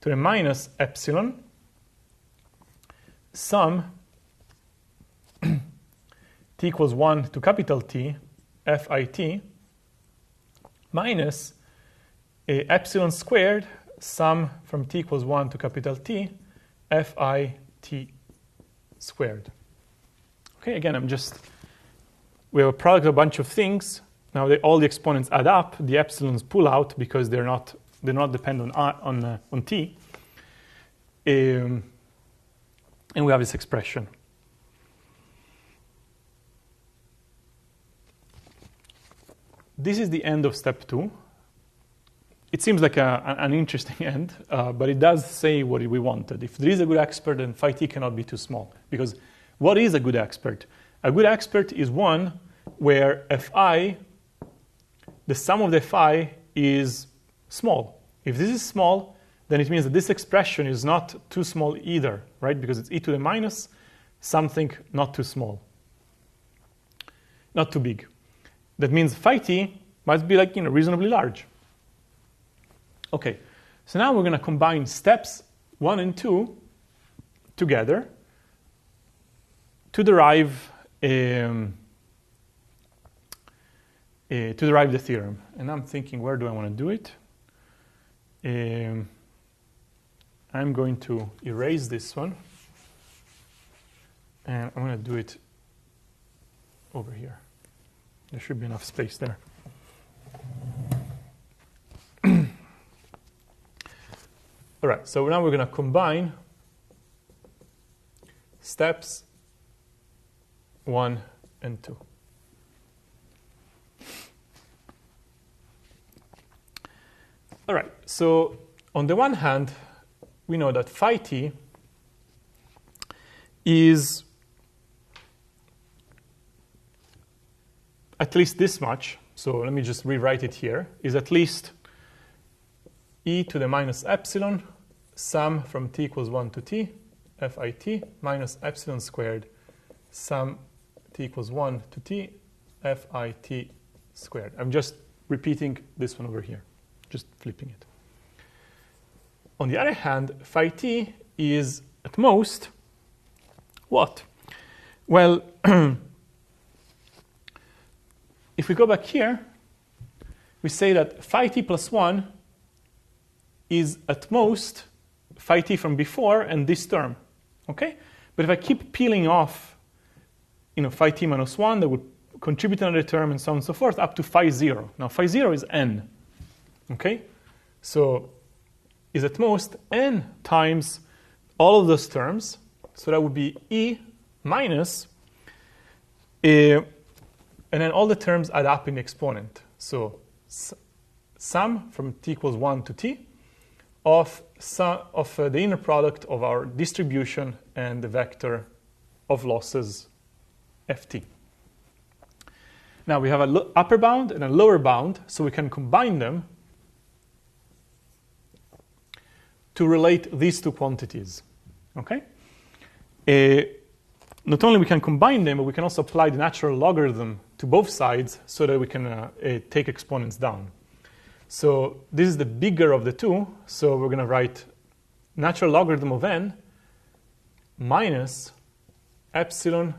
to the minus epsilon sum t equals 1 to capital T fit minus epsilon squared sum from t equals 1 to capital T fit squared. Okay, again, I'm just we have a product of a bunch of things. Now all the exponents add up. The epsilons pull out because they're not dependent on t. And we have this expression. This is the end of step 2. It seems like an interesting end, but it does say what we wanted. If there is a good expert, then phi t cannot be too small. Because what is a good expert? A good expert is one where fi, the sum of the phi, is small. If this is small, then it means that this expression is not too small either, right? Because it's e to the minus something not too small, not too big. That means phi t must be like, reasonably large. Okay, so now we're going to combine steps 1 and 2 together to derive the theorem. And I'm thinking, where do I want to do it? I'm going to erase this one, and I'm going to do it over here. There should be enough space there. All right, so now we're going to combine steps 1 and 2. All right, so on the one hand, we know that phi t is at least this much. So let me just rewrite it here. Is at least e to the minus epsilon sum from t equals 1 to t phi t minus epsilon squared sum t equals 1 to t phi t squared. I'm just repeating this one over here, just flipping it. On the other hand, phi t is at most what? Well, if we go back here, we say that phi t plus 1 is at most phi t from before and this term, okay? But if I keep peeling off, phi t minus 1, that would contribute another term and so on and so forth up to phi 0. Now, phi 0 is n, okay? So is at most n times all of those terms. So that would be e minus, and then all the terms add up in the exponent. So sum from t equals 1 to t of the inner product of our distribution and the vector of losses ft. Now we have an upper bound and a lower bound, so we can combine them to relate these two quantities. Okay? Not only we can combine them, but we can also apply the natural logarithm to both sides so that we can take exponents down. So this is the bigger of the two. So we're going to write natural logarithm of n minus epsilon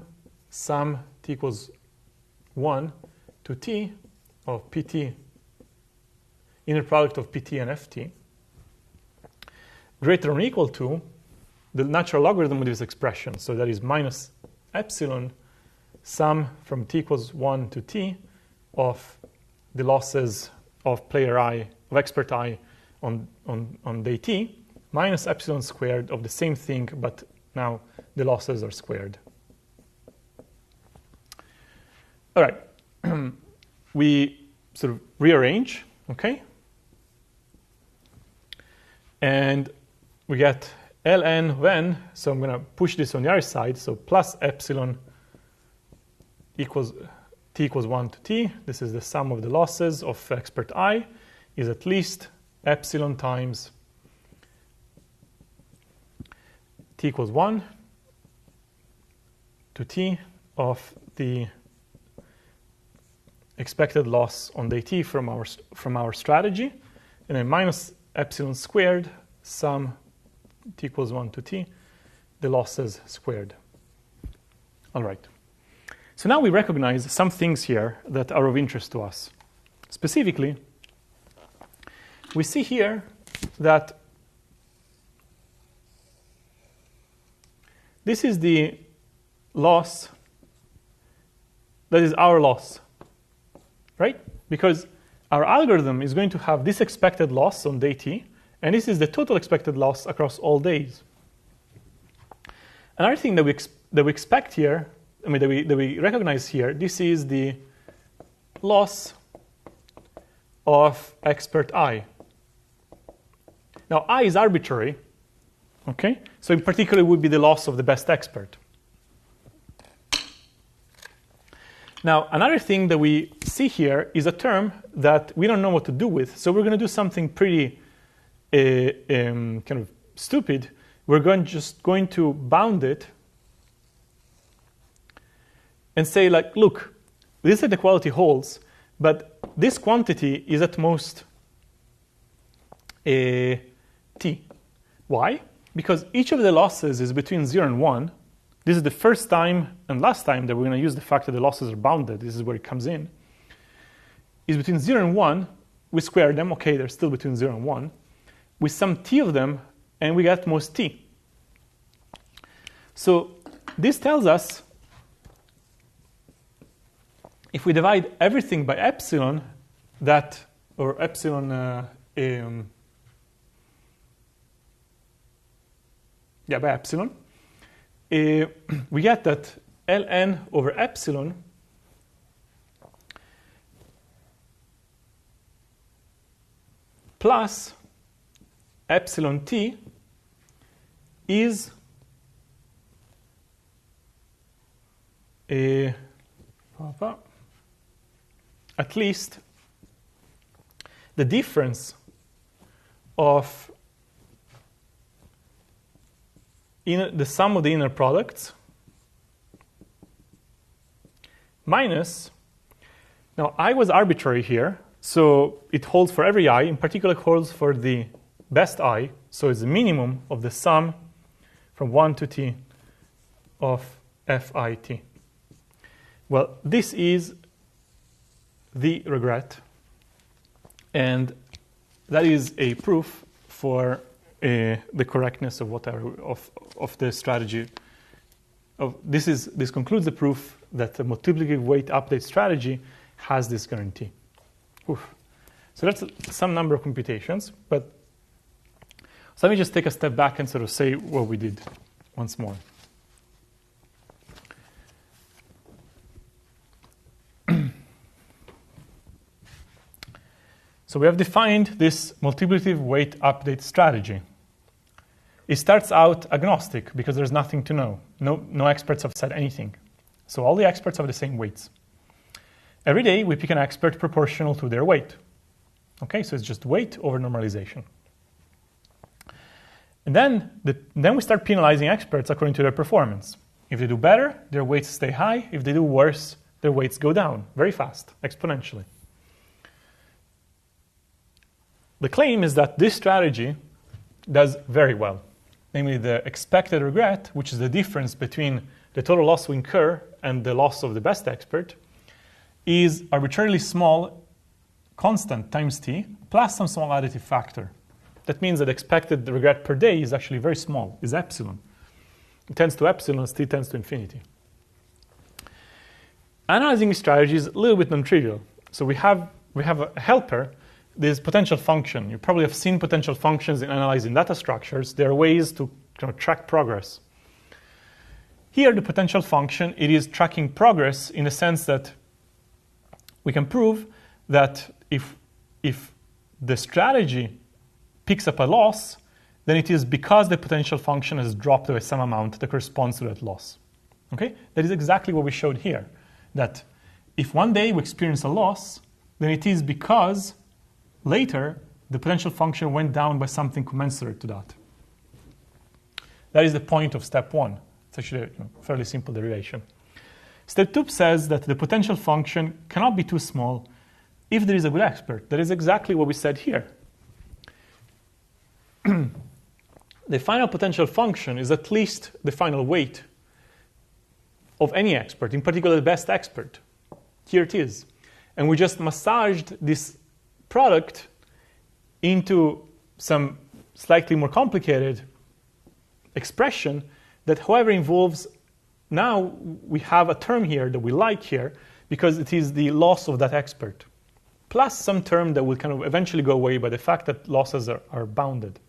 sum t equals 1 to t of pt, inner product of pt and ft, greater or equal to the natural logarithm of this expression. So that is minus epsilon sum from t equals 1 to t of the losses of player I, of expert I on day t, minus epsilon squared of the same thing, but now the losses are squared. All right. We sort of rearrange, okay? And we get ln of n, so I'm going to push this on the other side, so plus epsilon equals t equals 1 to t. This is the sum of the losses of expert I, is at least epsilon times t equals 1 to t of the expected loss on day t from our strategy, and then minus epsilon squared sum t equals 1 to t, the losses squared. All right. So now we recognize some things here that are of interest to us. Specifically, we see here that this is the loss that is our loss, right? Because our algorithm is going to have this expected loss on day t, and this is the total expected loss across all days. Another thing that we expect here, I mean, that we recognize here, this is the loss of expert I. Now, I is arbitrary, okay? So in particular, it would be the loss of the best expert. Now, another thing that we see here is a term that we don't know what to do with. So we're going to do something pretty kind of stupid. We're just going to bound it and say, like, look, this inequality holds, but this quantity is at most t. Why? Because each of the losses is between 0 and 1. This is the first time and last time that we're going to use the fact that the losses are bounded. This is where it comes in. Is between 0 and 1. We square them. OK, they're still between 0 and 1. We sum t of them, and we get most t. So this tells us if we divide everything by epsilon, that, or epsilon, by epsilon, we get that ln over epsilon plus epsilon t is at least the difference of the sum of the inner products minus, now I was arbitrary here, so it holds for every I, in particular it holds for the best I, so it's the minimum of the sum from 1 to t of fit. Well, this is the regret, and that is a proof for the correctness of of the strategy. This concludes the proof that the multiplicative weight update strategy has this guarantee. Oof. So that's some number of computations, but so let me just take a step back and sort of say what we did once more. So we have defined this multiplicative weight update strategy. It starts out agnostic because there's nothing to know. No experts have said anything. So all the experts have the same weights. Every day we pick an expert proportional to their weight. Okay, so it's just weight over normalization. And then we start penalizing experts according to their performance. If they do better, their weights stay high. If they do worse, their weights go down very fast, exponentially. The claim is that this strategy does very well. Namely, the expected regret, which is the difference between the total loss we incur and the loss of the best expert, is arbitrarily small, constant times t, plus some small additive factor. That means that expected regret per day is actually very small, is epsilon. It tends to epsilon as t tends to infinity. Analyzing this strategy is a little bit non-trivial. So we have a helper, this potential function. You probably have seen potential functions in analyzing data structures. There are ways to kind of track progress. Here, the potential function, it is tracking progress in the sense that we can prove that if the strategy picks up a loss, then it is because the potential function has dropped by some amount that corresponds to that loss. Okay? That is exactly what we showed here. That if one day we experience a loss, then it is because later the potential function went down by something commensurate to that. That is the point of step 1. It's actually a fairly simple derivation. Step 2 says that the potential function cannot be too small if there is a good expert. That is exactly what we said here. The final potential function is at least the final weight of any expert, in particular the best expert. Here it is. And we just massaged this product into some slightly more complicated expression that, however, involves, now we have a term here that we like here because it is the loss of that expert, plus some term that will kind of eventually go away by the fact that losses are bounded.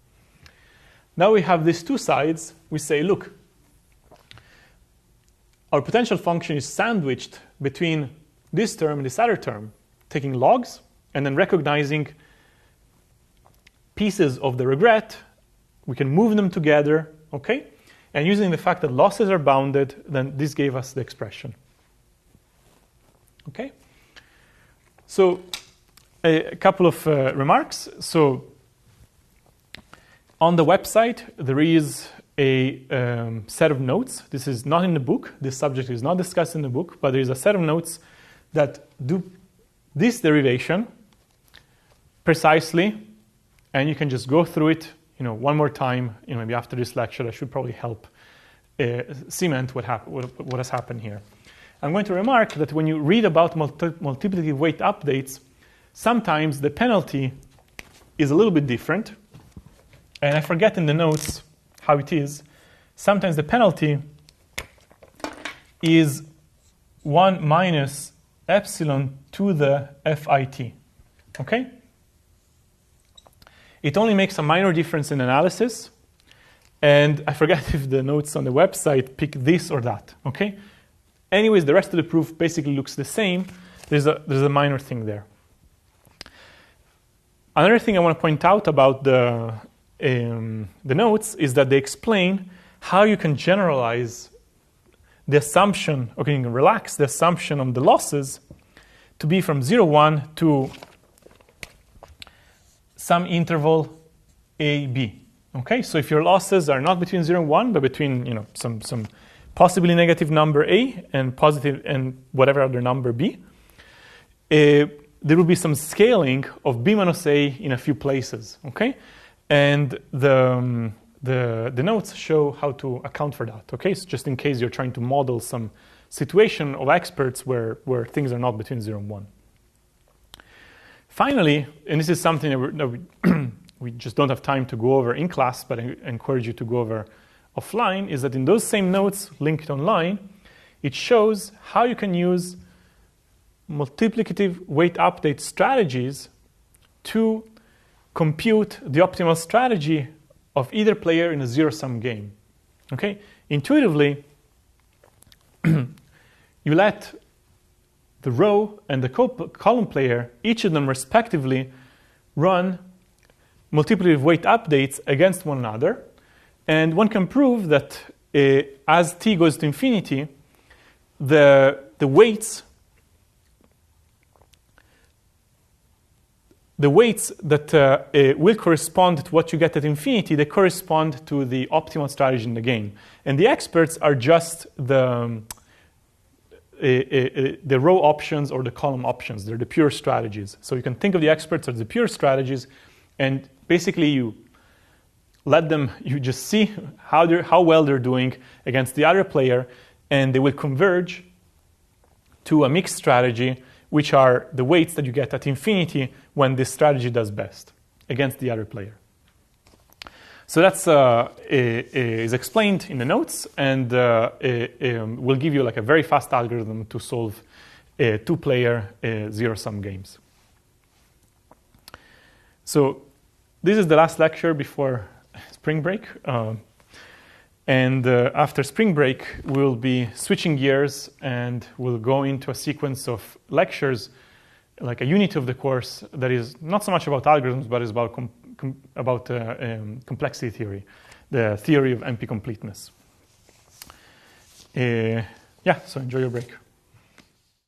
Now we have these two sides. We say, look, our potential function is sandwiched between this term and this other term, taking logs and then recognizing pieces of the regret. We can move them together, okay? And using the fact that losses are bounded, then this gave us the expression. Okay? So a couple of remarks. So on the website, there is a set of notes. This is not in the book. This subject is not discussed in the book, but there is a set of notes that do this derivation precisely, and you can just go through it, one more time. Maybe after this lecture, I should probably help cement what has happened here. I'm going to remark that when you read about multiplicative weight updates, sometimes the penalty is a little bit different. And I forget in the notes how it is. Sometimes the penalty is 1 minus epsilon to the FIT. Okay? It only makes a minor difference in analysis. And I forget if the notes on the website pick this or that. Okay? Anyways, the rest of the proof basically looks the same. There's a minor thing there. Another thing I want to point out about the notes is that they explain how you can generalize the assumption, okay, you can relax the assumption on the losses to be from 0, 1 to some interval a, b. Okay, so if your losses are not between 0 and 1, but between some possibly negative number a and positive and whatever other number b, there will be some scaling of b minus a in a few places. Okay, and the notes show how to account for that. Okay, so just in case you're trying to model some situation of experts where things are not between 0 and 1. Finally, and this is something that we just don't have time to go over in class, but I encourage you to go over offline, is that in those same notes linked online, it shows how you can use multiplicative weight update strategies to compute the optimal strategy of either player in a zero-sum game. Okay? Intuitively, you let the row and the column player, each of them respectively, run multiplicative weight updates against one another. And one can prove that as t goes to infinity, the weights that will correspond to what you get at infinity, they correspond to the optimal strategy in the game. And the experts are just the row options or the column options. They're the pure strategies. So you can think of the experts as the pure strategies, and basically you just see how well they're doing against the other player, and they will converge to a mixed strategy, which are the weights that you get at infinity when this strategy does best against the other player. So that's is explained in the notes, and will give you like a very fast algorithm to solve two-player zero-sum games. So this is the last lecture before spring break. And after spring break, we'll be switching gears and we'll go into a sequence of lectures, like a unit of the course that is not so much about algorithms, but is about complexity theory, the theory of NP completeness. So enjoy your break.